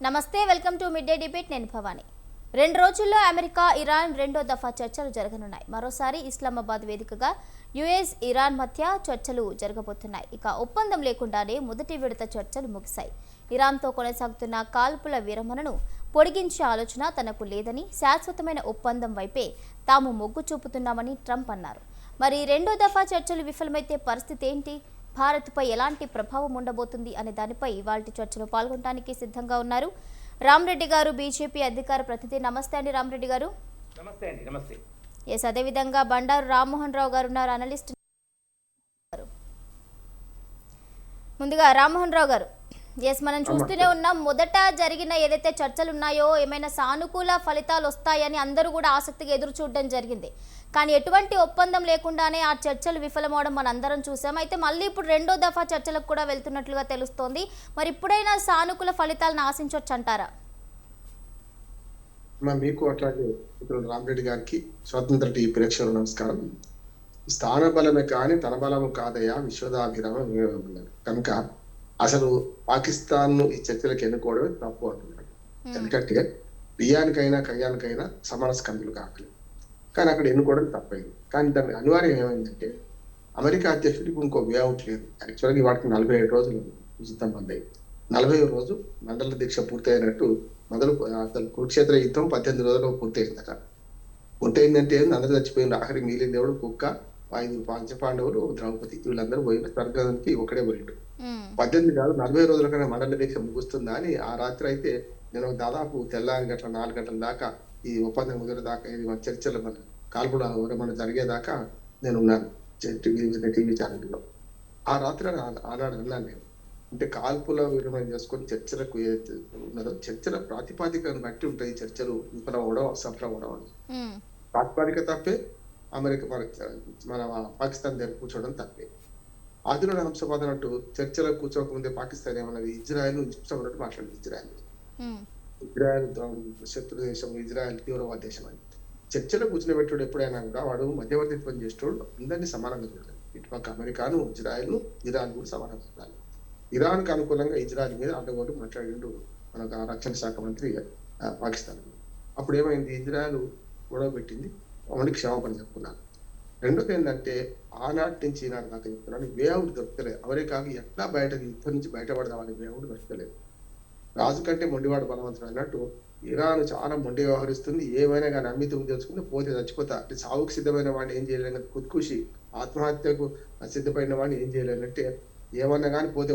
నమస్తే, welcome to mid day debate. నేను భవాని. 2 రోజుల్లో అమెరికా ఇరాన్ రెండో దఫా చర్చలు జరగనున్నాయి. మరోసారి ఇస్లామాబాద్ వేదికగా యుఎస్ ఇరాన్ మధ్య చర్చలు జరగబోతున్నాయి. ఇక ఒప్పందం లేకుండానే మొదటి విడత చర్చలు ముగిశాయి. ఇరాన్తో కొనసాగుతున్న కాల్పుల విరమణను పొడిగించే ఆలోచన తనకు లేదని, శాశ్వతమైన ఒప్పందం వైపే తాము మొగ్గు చూపుతున్నామని ట్రంప్ అన్నారు. మరి రెండో దఫా చర్చలు విఫలమైతే పరిస్థితి ఏంటి? భారత్పై ఎలాంటి ప్రభావం ఉండబోతుంది అనే దానిపై ఇవాల్టి చర్చలో పాల్గొనడానికి సిద్ధంగా ఉన్నారు రామరెడ్డి గారు, బీజేపీ అధికార ప్రతినిధి. నమస్తే అండి రామరెడ్డి గారు. నమస్తే అండి. నమస్తే. ఎస్, అదేవిధంగా బండారు రామ్మోహన్ రావు గారు ఉన్నారు, అనలిస్ట్. ముందుగా రామ్మోహన్ రావు గారు, ఎస్, మనం చూస్తూనే ఉన్నాం, మొదట జరిగిన ఏదైతే చర్చలు ఉన్నాయో ఏమైనా సానుకూల ఫలితాలు వస్తాయని అందరూ కూడా ఆసక్తిగా ఎదురు చూడడం జరిగింది. కానీ ఎటువంటి ఒప్పందం లేకుండానే ఆ చర్చలు విఫలమవడం మనం అందరం చూసాం. అయితే మళ్ళీ ఇప్పుడు రెండో దఫా చర్చలకు కూడా వెళ్తున్నట్లుగా తెలుస్తోంది. మరి ఇప్పుడైనా సానుకూల ఫలితాలను ఆశించవచ్చు అంటారా? మీకు అట్లాగే ఇప్పుడు రామరెడ్డి గారికి, స్వతంత్ర టీవీ ప్రేక్షకులు నమస్కారం. స్థాన బలమే కానీ తన బలము కాదయా విశ్వదాభిరామ కనుక అసలు పాకిస్తాన్ ను ఈ చర్చలకు ఎన్నుకోవడమే తప్పు అంటున్నాడు. ఎందుకంటే బియ్యానికైనా కయ్యానికైనా సమాన స్కందులు కావాలి, కానీ అక్కడ ఎన్నుకోవడం తప్పైంది. కానీ దాని అనివార్యం ఏమైందంటే అమెరికా అధ్యక్షుడికి ఇంకో వేఅవుట్ లేదు. యాక్చువల్గా వాటికి 47 రోజులు ఉచితం పొందాయి. 40వ రోజు మండల దీక్ష పూర్తయినట్టు అసలు కురుక్షేత్ర యుద్ధం 18 రోజుల్లో పూర్తయిందట. పూర్తయిందంటే అందరూ చచ్చిపోయింది. ఆఖరి మిగిలిన దేవుడు కుక్క, 5 పంచపాండవులు, ద్రౌపది, వీళ్ళందరూ పోయిన స్వర్గానికి ఒకడే పోయిండు. 18 కాదు 40 రోజుల కన్నా మండల దీక్ష ముగుస్తుందా అని ఆ రాత్రి అయితే నేను దాదాపు తెల్లారి గంటల 4 గంటల దాకా ఈ ఒప్పందం ముదిరే దాకా ఇది మన చర్చలు మన కాల్పుల విరమణ జరిగేదాకా నేను ఉన్నాను టీవీ ఛానల్లో. ఆ రాత్రి ఆనాడు అన్నాను నేను, అంటే కాల్పుల విరమణ చేసుకొని చర్చలకు ఉన్నదో చర్చల ప్రాతిపాదికను బట్టి ఉంటాయి చర్చలు విఫలం అవడం అసఫలం అవడం అని. ప్రాతిపాదిక తప్పే, అమెరికా మన పాకిస్తాన్ దగ్గర కూర్చోవడం తప్పే. ఆదిలో హంసపాద అన్నట్టు చర్చలకు కూర్చోకముందే పాకిస్తాన్ ఏమన్నది, ఇజ్రాయెల్ ఇష్టపడినట్టు మాట్లాడింది. ఇజ్రాయెల్ శత్రు దేశం, ఇజ్రాయెల్ తీవ్రవాద దేశం అని. చర్చలో కూర్చుని ఎప్పుడైనా కూడా వాడు మధ్యవర్తిత్వం చేసేటోడు అందరినీ సమానంగా చూడాలి. ఇటుపక్క అమెరికాను, ఇజ్రాయెల్, ఇరాన్ కూడా సమానంగా చూడాలి. ఇరాన్ కు అనుకూలంగా ఇజ్రాయెల్ మీద అడ్డగోటు మాట్లాడిండు మనకు ఆ రక్షణ శాఖ మంత్రి పాకిస్తాన్. అప్పుడు ఏమైంది, ఇజ్రాయెల్ గొడవ పెట్టింది, అమలు క్షమాపణ చెప్పుకున్నాను. రెండోది ఏంటంటే ఆనాటి నుంచి ఈనాడు దాకా చెప్తున్నాను, వేఅవుట్ దొరకలేదు. అమెరికాకి ఎట్లా యుద్ధం నుంచి బయటపడదామని వేఅవుట్ దొరకలేదు. రాజు కంటే మొండివాడు బలవంతుడు అన్నట్టు ఇరాన్ చాలా మొండి వ్యవహరిస్తుంది. ఏమైనా కానీ అమ్మితే తెలుసుకుంటే పోతే చచ్చిపోతా అంటే సావుకు సిద్ధమైన వాడిని ఏం చేయలేని కుత్కుషి, ఆత్మహత్యకు సిద్ధపడిన వాడిని ఏం చేయలేనంటే ఏమన్నా కానీ పోతే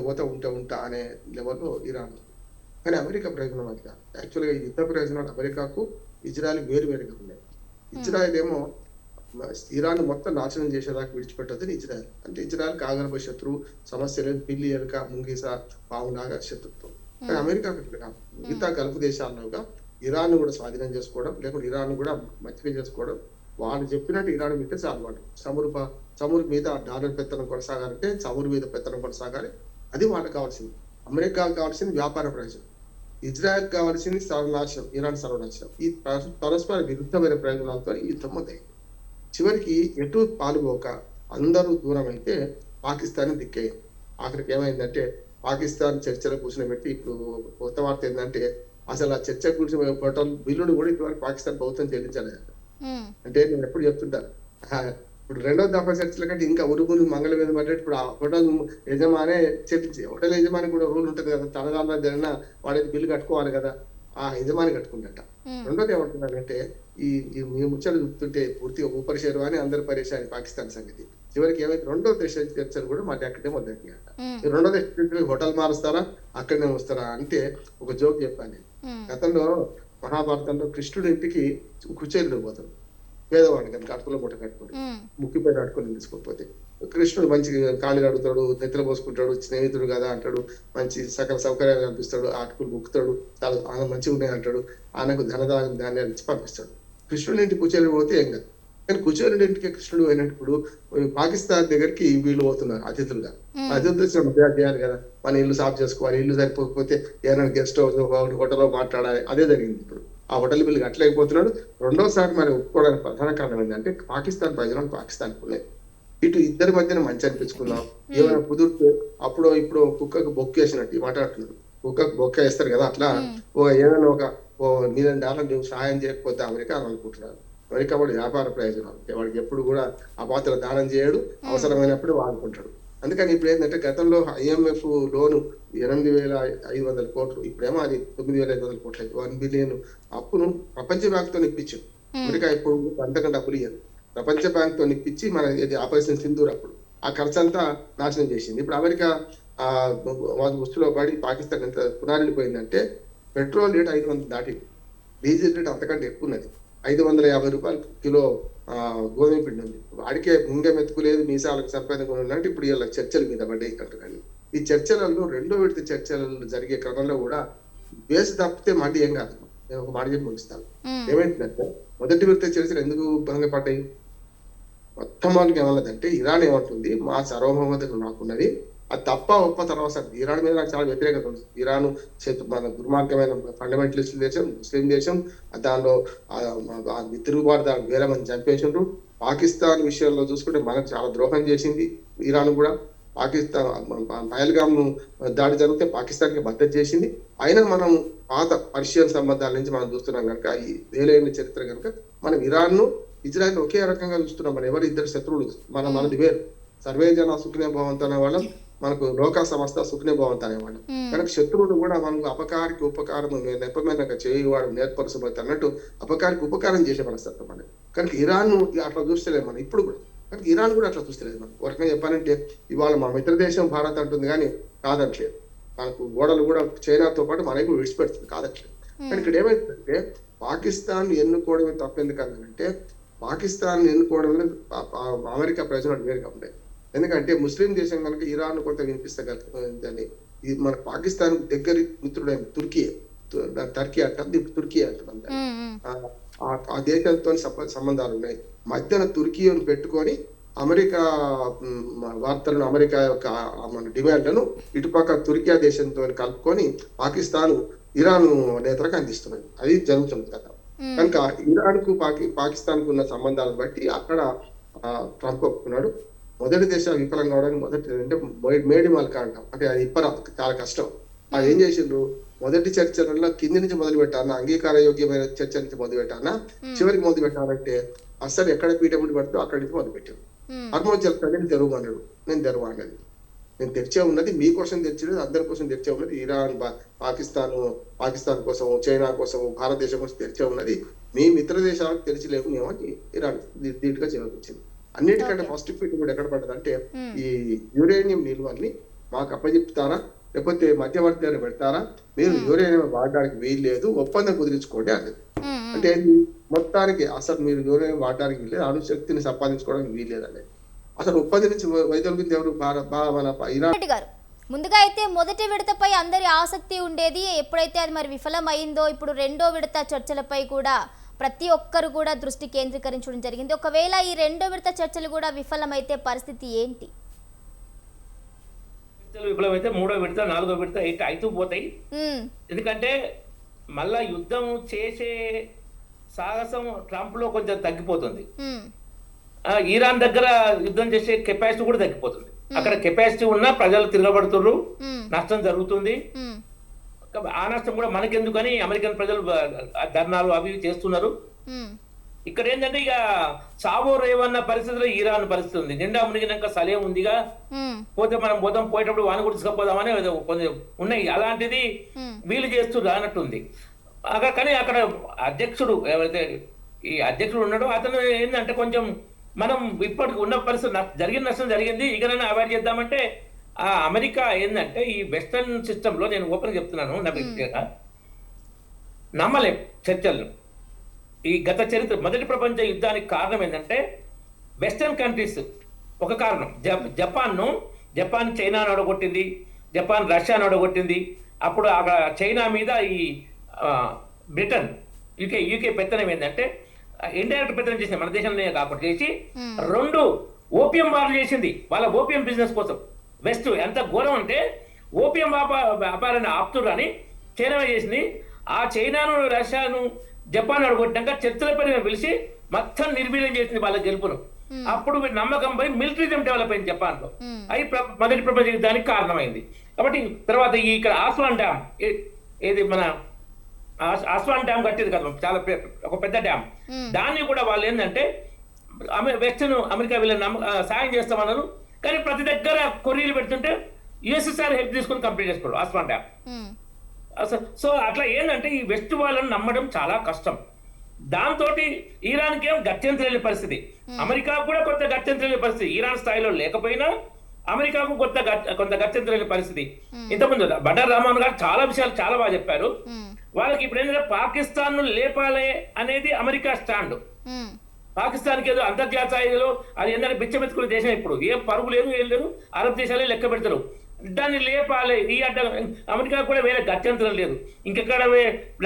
ఉంటా అనే లెవెల్లో ఇరాన్. కానీ అమెరికా ప్రయోజనం అది కాదు. యాక్చువల్గా ఈ యుద్ధ ప్రయోజనాలు అమెరికాకు, ఇజ్రాయెల్ వేరువేరుగా ఉన్నాయి. ఇజ్రాయెల్ ఏమో ఇరాన్ మొత్తం నాశనం చేసేదాకా విడిచిపెట్టదు ఇజ్రాయెల్. అంటే ఇజ్రాయెల్ కాగర్భ శత్రువు, సమస్య లేదు, పిల్లి ఎలుక ముంగీస పావులాగా శత్రుత్వం. కానీ అమెరికా మిగతా గల్ఫ్ దేశాల్లోగా ఇరాన్ కూడా స్వాధీనం చేసుకోవడం, లేకుంటే ఇరాన్ కూడా మచ్చిక చేసుకోవడం, వాళ్ళు చెప్పినట్టు ఇరాన్ మీద చాలు. చమురు మీద డాలర్ పెత్తనం కొనసాగాలంటే చమురు మీద పెత్తనం కొనసాగాలి, అది వాళ్ళకి కావాల్సింది. అమెరికాకు కావాల్సింది వ్యాపార ప్రయోజనం, ఇజ్రాయెల్ కావాల్సింది సర్వనాశనం, ఇరాన్ సర్వనాశనం. ఈ పరస్పర విరుద్ధమైన ప్రయోజనాలతో ఈ యుద్ధం మొదలైంది. చివరికి ఎటు పాల్గొక అందరూ దూరం అయితే పాకిస్తాన్ దిక్కేయం. ఆఖరికి ఏమైందంటే పాకిస్తాన్ చర్చలో కూర్చోబెట్టి ఇప్పుడు కొత్త వార్త ఏంటంటే అసలు ఆ చర్చ కూర్చొని హోటల్ బిల్లును కూడా ఇప్పటివరకు పాకిస్తాన్ ప్రభుత్వం చెల్లించలేదు. అంటే నేను ఎప్పుడు చెప్తుంటాను, ఇప్పుడు రెండో దఫా చర్చల కంటే ఇంకా ఉరుగులు మంగళ మీద పడ్డట్టు ఇప్పుడు ఆ హోటల్ యజమానే చెల్లించి, హోటల్ యజమాని కూడా రూల్ ఉంటుంది కదా, తనదాన జరిగినా వాడేది బిల్లు కట్టుకోవాలి కదా, ఆ యజమాని కట్టుకుంటట. రెండోది ఏమంటున్నానంటే ఈ ముచ్చలు చూస్తుంటే పూర్తిగా ఊపరిశారు అని అందరు పరిశాని పాకిస్తాన్ సంగతి. చివరికి ఏమైతే రెండో దేశ చర్చలు కూడా మా అక్కడే మొదలైనాయట. ఈ రెండో దేశ హోటల్ మారుస్తారా, అక్కడనే వస్తారా అంటే ఒక జోక్ చెప్పాను. గతంలో మహాభారతంలో కృష్ణుడి ఇంటికి కుచేరుడు పోతాడు, పేదవాడు కనుక అటుకుల మూట కట్టుకోడు, ముక్కిపైన అటుకులు తీసుకోకపోతే కృష్ణుడు మంచి కాళ్ళు అడుగుతాడు, నెత్తలు పోసుకుంటాడు, స్నేహితుడు కదా అంటాడు, మంచి సకల సౌకర్యాలు కల్పిస్తాడు, అటుకులు ముక్కుతాడు, చాలా ఆనంద మంచిగా ఉన్నాయి అంటాడు, ఆయనకు ధాన్యాలు ఇచ్చి పంపిస్తాడు. కృష్ణుడి ఇంటికి కుచేరుడు పోతే ఏం కాదు. కానీ కుచేరుడి ఇంటికి కృష్ణుడు పోయినప్పుడు పాకిస్తాన్ దగ్గరికి వీళ్ళు పోతున్నారు అతిథులుగా. అతిథులు చేయాలి కదా, మన ఇల్లు సాఫ్ చేసుకోవాలి, ఇల్లు సరిపోకపోతే ఏదైనా గెస్ట్ హౌస్ హోటల్లో మాట్లాడాలి, అదే జరిగింది. ఇప్పుడు ఆ హోటల్ బిల్లు కట్టలేకపోతున్నాడు. రెండోసారి మరి ఒప్పుకోవడానికి ప్రధాన కారణం ఏంటంటే పాకిస్తాన్ ప్రజలను పాకిస్తాన్ ఉన్నాయి. ఇటు ఇద్దరి మధ్యన మంచి అనిపించుకుందాం, ఏమైనా కుదిరితే అప్పుడు ఇప్పుడు కుక్కకు బొక్కేసినట్టు మాట్లాడుతున్నారు. బొక్క వేస్తారు కదా, అట్లా ఏదైనా $1 మిలియన్ నువ్వు సహాయం చేయకపోతే అమెరికా అని అనుకుంటున్నారు. అమెరికా వాడు వ్యాపార ప్రయోజనాలు, వాడికి ఎప్పుడు కూడా అపాత్ర దానం చేయడు, అవసరమైనప్పుడు వాడుకుంటాడు. అందుకని ఇప్పుడు ఏంటంటే గతంలో IMF లోను 8,500 కోట్లు, ఇప్పుడేమో అది 9,500 కోట్లు, 1 బిలియన్ అప్పును ప్రపంచ బ్యాంక్ తో ఇప్పించారు. అమెరికా ఇప్పుడు అంతకంటే డబ్బులు ఇయ్యదు. ప్రపంచ బ్యాంక్ తో ఇప్పించి మన ఆపరేషన్ సింధూర్ అప్పుడు ఆ ఖర్చు అంతా నాశనం చేసింది. ఇప్పుడు అమెరికా వస్తువులో పడి పాకిస్తాన్ ఎంత పునారిపోయిందంటే పెట్రోల్ రేట్ 500 దాటింది, డీజిల్ రేట్ అంతకంటే ఎక్కువ ఉన్నది. 550 రూపాయలు కిలో గోధుమ పిండి ఉంది. వాడికే ముంగ మెతుకులేదు, మీసాలకు సంపాదన ఉన్నట్టు ఇప్పుడు ఇలా చర్చల మీద పడ్డాయి కంటున్నాను. ఈ చర్చలలో రెండో విడత చర్చలు జరిగే క్రమంలో కూడా బేస్ తప్పితే మళ్ళీ ఏం కాదు. నేను ఒక మాట చెప్పి ముగిస్తాను. ఏమైందంటే మొదటి విడత చర్చలు ఎందుకు భంగపడ్డాయి? మొత్తం వాళ్ళకి ఏమన్నదంటే ఇరాన్ ఏమంటుంది, మా సార్వభౌమతకు నాకున్నది, అది తప్ప ఒప్ప తర్వాత ఇరాన్ మీద నాకు చాలా వ్యతిరేకత ఉంది. ఇరాన్ మన దుర్మార్గమైన ఫండమెంటలిస్ట్ దేశం, ముస్లిం దేశం, దానిలో తిరుగుబాటు దాని వేల మంది చంపేసిండ్రు. పాకిస్తాన్ విషయంలో చూసుకుంటే మనకు చాలా ద్రోహం చేసింది ఇరాన్ కూడా. పాకిస్తాన్ పహల్గామ్ దాడి జరిగితే పాకిస్తాన్కి మద్దతు చేసింది. అయినా మనం పాత పర్షియన్ సంబంధాల నుంచి మనం చూస్తున్నాం కనుక, ఈ వేలైన చరిత్ర కనుక మనం ఇరాన్ను ఇజ్రాయెల్ ఒకే రకంగా చూస్తున్నాం. మనం ఎవరు ఇద్దరు శత్రువులు, మనది వేరు. సర్వే జన సుఖనే భవంతు అనే వాళ్ళం, మనకు లోక సంస్థ సుఖనే భవంతు అనేవాళ్ళం. కనుక శత్రువులు కూడా మనకు అపకారికి ఉపకారం నెప్పమైన చేయవాడు నేర్పరచబోతు అన్నట్టు అపకారికి ఉపకారం చేసే మనస్తత్వం అనేది. కనుక ఇరాన్ అట్లా చూస్తలేదు మనం ఇప్పుడు కూడా. కనుక ఇరాన్ కూడా అట్లా చూస్తలేదు మనం. ఒక రకంగా చెప్పాలంటే ఇవాళ మా మిత్ర దేశం భారత్ అంటుంది కానీ కాదట్లేదు. మనకు గోడలు కూడా చైనాతో పాటు మనకు విడిచిపెడుతుంది, కాదట్లేదు. కానీ ఇక్కడ ఏమైందంటే పాకిస్తాన్ ఎన్నుకోవడమే తప్పెందుకంటే పాకిస్తాన్ ఎన్నుకోవడంలో అమెరికా ప్రయోజనాలు వేరుగా ఉన్నాయి. ఎందుకంటే ముస్లిం దేశం కనుక ఇరాన్ కొంత వినిపిస్తగలుగుతుందని, ఇది మన పాకిస్తాన్ దగ్గర మిత్రుడైన టర్కీ అంటారు, తుర్కీ అంటున్నాం. ఆ దేశంతో సంబంధాలు ఉన్నాయి. మధ్యన తుర్కీని పెట్టుకొని అమెరికా వార్తలను, అమెరికా యొక్క మన డిమాండ్లను ఇటుపక్క తుర్కియా దేశంతో కలుపుకొని పాకిస్తాన్ ఇరాన్ నేతలకు అందిస్తున్నది. అది జరుగుతుంది కదా. కనుక ఇరాన్ కు పాకిస్తాన్ కు ఉన్న సంబంధాలను బట్టి అక్కడ ట్రంప్ ఒప్పుకున్నాడు. మొదటి దేశ విఫలం కావడానికి మొదటి అంటే మేడిమల్క అంటాం, అంటే అది చాలా కష్టం. అది ఏం చేసిండ్రు, మొదటి చర్చలలో కింది నుంచి మొదలు పెట్టాలన్నా, అంగీకార యోగ్యమైన చర్చ నుంచి మొదలు పెట్టాలన్నా, చివరికి మొదలు పెట్టాలంటే అసలు ఎక్కడ పీఠం పడుతుందో అక్కడి నుంచి మొదలు పెట్టాడు. హర్మోన్ చెప్తాను తెరవమన్నాడు. నేను తెరవన్నది, నేను తెరిచే ఉన్నది మీకోసం తెరిచలేదు, అందరి కోసం తెరిచే ఉన్నది. ఇరాన్ పాకిస్తాన్ కోసం, చైనా కోసం, భారతదేశం కోసం తెరిచే ఉన్నది. మీ మిత్ర దేశాలకు తెరిచలేము మేము అని ఇరాన్ ధీటుగా చేయవచ్చింది. అన్నిటికంటే ఫస్ట్ ఫీట్ కూడా ఎక్కడ పడ్డదంటే ఈ యురేనియం నిల్వల్ని మాకు అప్పచెప్తారా, లేకపోతే మధ్యవర్తి పెడతారా, మీరు యురేనియం వాడడానికి వీలు లేదు, ఒప్పందం కుదిరించుకోండి అనేది. అంటే మొత్తానికి అసలు మీరు యురేనియం వాడడానికి వీల్లేదు, అణుశక్తిని సంపాదించుకోవడానికి వీల్లేదు అనేది. అసలు ఒప్పందం నుంచి వైదొలిగింది ఎవరు? ఇరాన్ గారు. ముందుగా అయితే మొదటి విడతపై అందరి ఆసక్తి ఉండేది. ఎప్పుడైతే అది మరి విఫలం అయిందో, ఇప్పుడు రెండో విడత చర్చలపై కూడా ప్రతి ఒక్కరు కూడా దృష్టి కేంద్రీకరించడం జరిగింది. ఒకవేళ ఈ రెండో విడత చర్చలు కూడా విఫలమైతే పరిస్థితి ఏంటి? విఫలమైతే మూడో విడత, నాలుగో విడత అయితే పోతాయి. ఎందుకంటే మళ్ళా యుద్ధం చేసే సాహసం ట్రంప్ లో కొంచెం తగ్గిపోతుంది. ఇరాన్ దగ్గర యుద్ధం చేసే కెపాసిటీ కూడా తగ్గిపోతుంది. అక్కడ కెపాసిటీ ఉన్నా ప్రజలు తిరగబడుతున్నారు, నష్టం జరుగుతుంది. ఆ నష్టం కూడా మనకెందుకని అమెరికన్ ప్రజలు ధర్నాలు అవి చేస్తున్నారు. ఇక్కడ ఏంటంటే ఇక సావో రేవన్న పరిస్థితిలో ఇరాన్ పరిస్థితి ఉంది. నిండా మునిగినాక సలేం ఉందిగా, పోతే మనం పోయేటప్పుడు వాని కూడా తీసుకుపోదామని కొన్ని ఉన్నాయి. అలాంటిది వీలు చేస్తున్నారు అన్నట్టుంది. కానీ అక్కడ అధ్యక్షుడు ఎవరైతే ఈ అధ్యక్షుడు ఉన్నాడో అతను ఏంటంటే కొంచెం మనం ఇప్పటికి ఉన్న పరిస్థితి, జరిగిన నష్టం జరిగింది, ఇకనైనా అవాయిడ్ చేద్దామంటే ఆ అమెరికా ఏంటంటే ఈ వెస్టర్న్ సిస్టంలో నేను ఓపెన్ చెప్తున్నాను, నా వ్యక్తిగా నమ్మలేం చర్చలను. ఈ గత చరిత్ర మొదటి ప్రపంచ యుద్ధానికి కారణం ఏంటంటే వెస్టర్న్ కంట్రీస్ ఒక కారణం. జపాన్ చైనాను ఓడగొట్టింది, జపాన్ రష్యాను ఓడగొట్టింది. అప్పుడు అక్కడ చైనా మీద ఈ బ్రిటన్ యూకే పెత్తనం ఏంటంటే ఇండైరెక్ట్ పెత్తనం చేసింది, మన దేశంలోనే కాకుండా చేసి 2 ఓపియం వార్లు చేసింది వాళ్ళ ఓపియం బిజినెస్ కోసం. వెస్ట్ ఎంత ఘోరం అంటే ఓపియం వ్యాపారాన్ని ఆపుతుర్రని చైనా చేసింది. ఆ చైనాను, రష్యాను, జపాన్ అడగొట్టినాక చర్చల పైన పిలిచి మొత్తం నిర్వీర్యం చేసింది వాళ్ళ గెలుపును. అప్పుడు నమ్మకం పోయి మిలిటరిజం డెవలప్ అయింది జపాన్లో. అవి మొదటి ప్రపంచ యుద్ధానికి కారణమైంది. కాబట్టి తర్వాత ఇక్కడ ఆస్వాన్ డ్యామ్, ఏది మన ఆస్వాన్ డ్యామ్ కట్టేది కదా, చాలా ఒక పెద్ద డ్యామ్. దాన్ని కూడా వాళ్ళు ఏంటంటే వెస్టర్న్ అమెరికా వీళ్ళని సాయం చేస్తామన్నారు. కానీ ప్రతి దగ్గర కొర్రీలు పెడుతుంటే యుఎస్ఎస్ఆర్ హెల్ప్ తీసుకొని కంప్లీట్ చేసుకోవడం ఆస్వాన్ డ్యామ్. సో అట్లా ఏంటంటే ఈ వెస్ట్ వాళ్ళని నమ్మడం చాలా కష్టం. దాంతో ఇరాన్కి ఏం గత్యంతరం పరిస్థితి, అమెరికా కూడా కొంత గత్యంతరం పరిస్థితి. ఇరాన్ స్థాయిలో లేకపోయినా అమెరికాకు కొంత గత్యంతరం పరిస్థితి. ఇంతకుముందు బండారు రామన్ గారు చాలా విషయాలు చాలా బాగా చెప్పారు. వాళ్ళకి ఇప్పుడు ఏంటంటే పాకిస్తాన్ ను లేపాలే అనేది అమెరికా స్టాండ్. పాకిస్తాన్కి ఏదో అంతర్జాతీయ స్థాయిలో అది ఏంటంటే బిచ్చమెత్తుకునే దేశం. ఇప్పుడు ఏం పరుగు లేదు, ఏం లేదు, అరబ్ దేశాలే లెక్క పెడతారు. దాన్ని లేపాలి, ఈ అమెరికా కూడా వేరే గత్యంతరం లేదు. ఇంకెక్కడ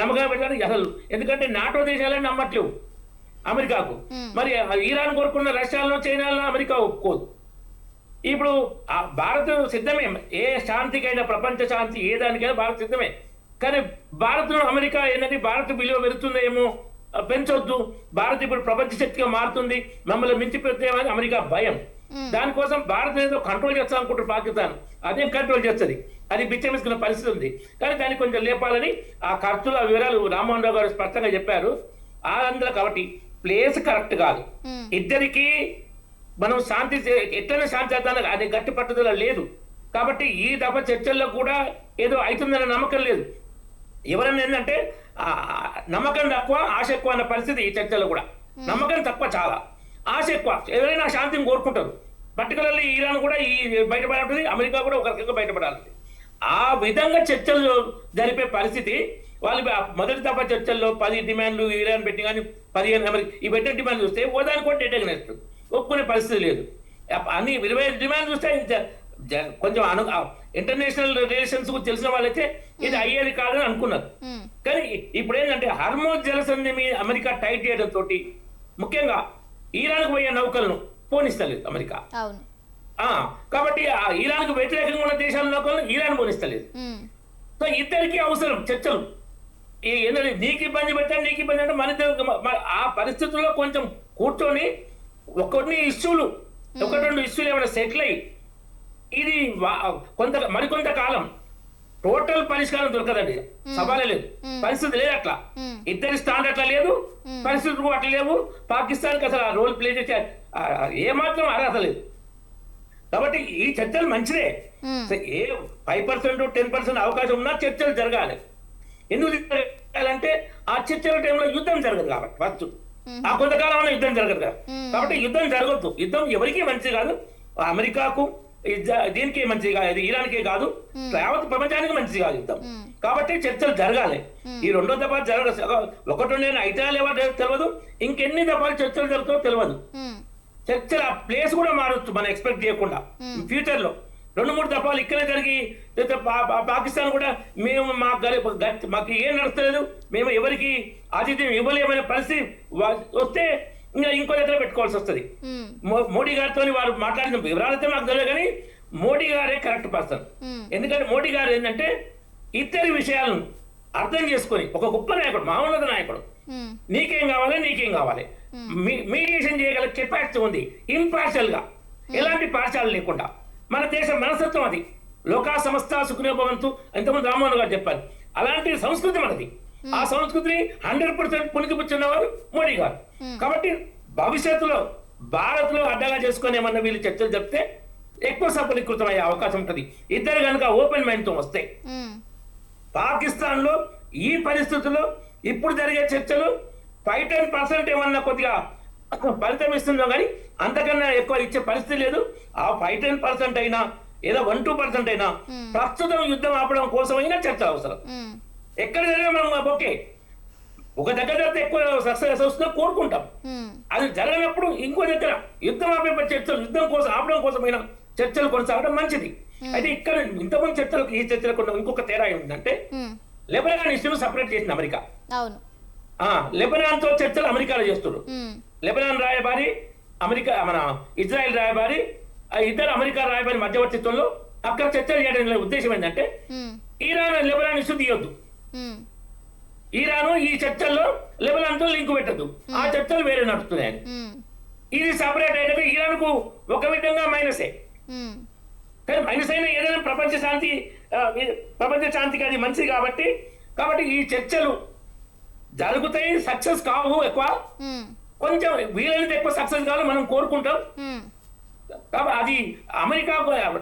నమ్మకం పెట్టాలి అసలు, ఎందుకంటే నాటో దేశాలే నమ్మట్లేవు అమెరికాకు. మరి ఇరాన్ కోరుకున్న రష్యాలో చైనాలో అమెరికా ఒప్పుకోదు. ఇప్పుడు భారత్ సిద్ధమే, ఏ శాంతికైనా, ప్రపంచ శాంతి ఏ దానికైనా భారత్ సిద్ధమే. కానీ భారత్లో అమెరికా ఏంటంటే భారత్ విలువ పెరుగుతుందేమో, పెంచొద్దు, భారత్ ఇప్పుడు ప్రపంచ శక్తిగా మారుతుంది, మమ్మల్ని మించిపోతేమని అమెరికా భయం. దానికోసం భారత్ ఏదో కంట్రోల్ చేస్తాం అనుకుంటారు పాకిస్తాన్, అదేం కంట్రోల్ చేస్తుంది, అది బిచ్చమిస్తున్న పరిస్థితి ఉంది. కానీ దాన్ని కొంచెం లేపాలని ఆ ఖర్చుల వివరాలు రామ్మోహన్ రావు గారు స్పష్టంగా చెప్పారు. అందులో కాబట్టి ప్లేస్ కరెక్ట్ కాదు. ఇద్దరికి మనం శాంతి ఎట్లయినా శాంతి చేద్దాం అది గట్టి పట్టుదల లేదు. కాబట్టి ఈ దఫా చర్చల్లో కూడా ఏదో అవుతుందన్న నమ్మకం లేదు. ఎవరైనా ఏంటంటే నమ్మకం తక్కువ, ఆశ ఎక్కువ అన్న పరిస్థితి ఈ చర్చలో కూడా. నమ్మకం తక్కువ, చాలా ఆశ ఎక్కువ. ఎవరైనా శాంతిని కోరుకుంటారు. పర్టికులర్లీ ఇరాన్ కూడా ఈ బయటపడాలి, అమెరికా కూడా ఒక రకంగా బయటపడాలి. ఆ విధంగా చర్చలు జరిపే పరిస్థితి వాళ్ళు మొదటి దఫా చర్చల్లో 10 డిమాండ్లు ఇరాన్ పెట్టి కానీ 15 అమెరికా ఈ పెట్టే డిమాండ్ చూస్తే ఓదానికి కూడా డేటా ఒప్పుకునే పరిస్థితి లేదు. అన్ని 25 డిమాండ్ చూస్తే కొంచెం ఇంటర్నేషనల్ రిలేషన్స్ తెలిసిన వాళ్ళైతే ఇది అయ్యేది కాదని అనుకున్నారు. కానీ ఇప్పుడు ఏంటంటే హర్మోజ్ జలసంధి మీద అమెరికా టైట్ చేయడం తోటి ముఖ్యంగా ఇరాన్కు పోయే నౌకలను పోనిస్తలేదు అమెరికా. కాబట్టి ఇరాన్కు వ్యతిరేకంగా ఉన్న దేశాల నౌకలను ఇరాన్ పోనిస్తలేదు. సో ఇద్దరికి అవసరం చర్చలు. ఏంటంటే నీకు ఇబ్బంది పెట్టాను, నీకు ఇబ్బంది అంటే మన ఆ పరిస్థితుల్లో కొంచెం కూర్చొని ఒకటి ఇష్యూలు, ఒకటి 2 ఇష్యూలు ఏమైనా సెటిల్ అయ్యి ఇది మరికొంత కాలం టోటల్ పరిష్కారం దొరకదండి. సవాలే లేదు, పరిస్థితి లేదు అట్లా. ఇద్దరి స్టాండ్ అట్లా లేదు, పరిస్థితులు అట్లా లేవు. పాకిస్తాన్కి అసలు ఆ రోల్ ప్లే చేసే ఏమాత్రం అర్హత లేదు. కాబట్టి ఈ చర్చలు మంచిదే. ఏ 5% 10% అవకాశం ఉన్నా చర్చలు జరగాలి. ఎందుకు జరగాలంటే ఆ చర్చల టైంలో యుద్ధం జరగదు కాబట్టి, ఫస్ట్ ఆ కొంతకాలం యుద్ధం జరగదు కదా. కాబట్టి యుద్ధం జరగద్దు. యుద్ధం ఎవరికీ మంచిది కాదు, అమెరికాకు దీనికి మంచిది కాదు, ఇరాన్కే కాదు, యావత్ ప్రపంచానికి మంచిది కాదు యుద్ధం. కాబట్టి చర్చలు జరగాలి. ఈ 2వ దఫా ఒకటి అయితే లేవో తెలియదు, ఇంకెన్ని దఫాలు చర్చలు జరుగుతాయో తెలియదు. చర్చల ప్లేస్ కూడా మారొచ్చు మనం ఎక్స్పెక్ట్ చేయకుండా. ఫ్యూచర్ లో 2-3 దఫాలు ఇక్కడే జరిగి పాకిస్తాన్ కూడా మేము మాకు ఏం నడుస్తలేదు, మేము ఎవరికి ఆతిథ్యం ఇవ్వలేమనే పరిస్థితి వస్తే ఇంకా ఇంకో దగ్గర పెట్టుకోవాల్సి వస్తుంది. మోడీ గారితో వారు మాట్లాడిన వివరాలైతే మాకు తెలియదు, కానీ మోడీ గారే కరెక్ట్ పర్సన్. ఎందుకంటే మోడీ గారు ఏంటంటే ఇద్దరి విషయాలను అర్థం చేసుకొని ఒక గొప్ప నాయకుడు, మహోన్నత నాయకుడు. నీకేం కావాలి, నీకేం కావాలి, మీడియేషన్ చేయగల కెపాసిటీ ఉంది. ఇంపార్షియల్ గా, ఎలాంటి పార్షాలు లేకుండా. మన దేశ మనస్తత్వం అది. లోకా సంస్థ సుఖినో భవంతు, ఇంతకుముందు రామ్మోహన్ గారు చెప్పారు. అలాంటి సంస్కృతి మనది. ఆ సంస్కృతిని 100% పుణికిపుచ్చున్నవారు మోడీ గారు. కాబట్టి భవిష్యత్తులో భారత్ లో అడ్డగా చేసుకుని ఏమన్నా వీళ్ళు చర్చలు చెప్తే ఎక్కువ సఫలీకృతం అయ్యే అవకాశం ఉంటుంది. ఇద్దరు కనుక ఓపెన్ మైండ్ తో వస్తే. పాకిస్తాన్ లో ఈ పరిస్థితుల్లో ఇప్పుడు జరిగే చర్చలు 5-10% ఏమన్నా కొద్దిగా ఫలితం ఇస్తుందో కానీ అంతకన్నా ఎక్కువ ఇచ్చే పరిస్థితి లేదు. ఆ 5-10% అయినా, ఏదో 1-2% అయినా ప్రస్తుతం యుద్ధం ఆపడం కోసం అయినా చర్చ అవసరం. ఎక్కడ జరిగినా మనం ఓకే, ఒక దగ్గర జరిగితే ఎక్కువ సక్సెస్ వస్తుందో కోరుకుంటాం. అది జరగనప్పుడు ఇంకో దగ్గర యుద్ధం ఆపే చర్చలు, యుద్ధం కోసం ఆపడం కోసమైనా చర్చలు కొనసాగడం మంచిది. అయితే ఇక్కడ ఇంతమంది చర్చలకు ఈ చర్చలకు ఇంకొక తేడా ఏమిటంటే, లెబనాన్ ఇష్యూను సపరేట్ చేసింది అమెరికా. లెబనాన్ తో చర్చలు అమెరికాలో చేస్తున్నారు. లెబనాన్ రాయబారి, అమెరికా మన ఇజ్రాయెల్ రాయబారి, ఇద్దరు అమెరికా రాయబారి మధ్యవర్తిత్వంలో అక్కడ చర్చలు చేయడం ఉద్దేశం ఏంటంటే ఇరాన్ లెబనాన్ ఇష్యూ తీయొద్దు, ఇరాను ఈ చర్చల్లో లెబనాన్ తో లింక్ పెట్టద్దు, ఆ చర్చలు వేరే నడుస్తున్నాయని. ఇది సపరేట్ అయితే ఇరాన్కు ఒక విధంగా మైనసే. కానీ మైనస్ అయినా ఏదైనా ప్రపంచ శాంతికి అది మంచిది కాబట్టి ఈ చర్చలు జరుగుతాయి, సక్సెస్ కావు ఎక్కువ, కొంచెం వీలైనంత ఎక్కువ సక్సెస్ కావాలని మనం కోరుకుంటాం. కాబట్టి అది అమెరికా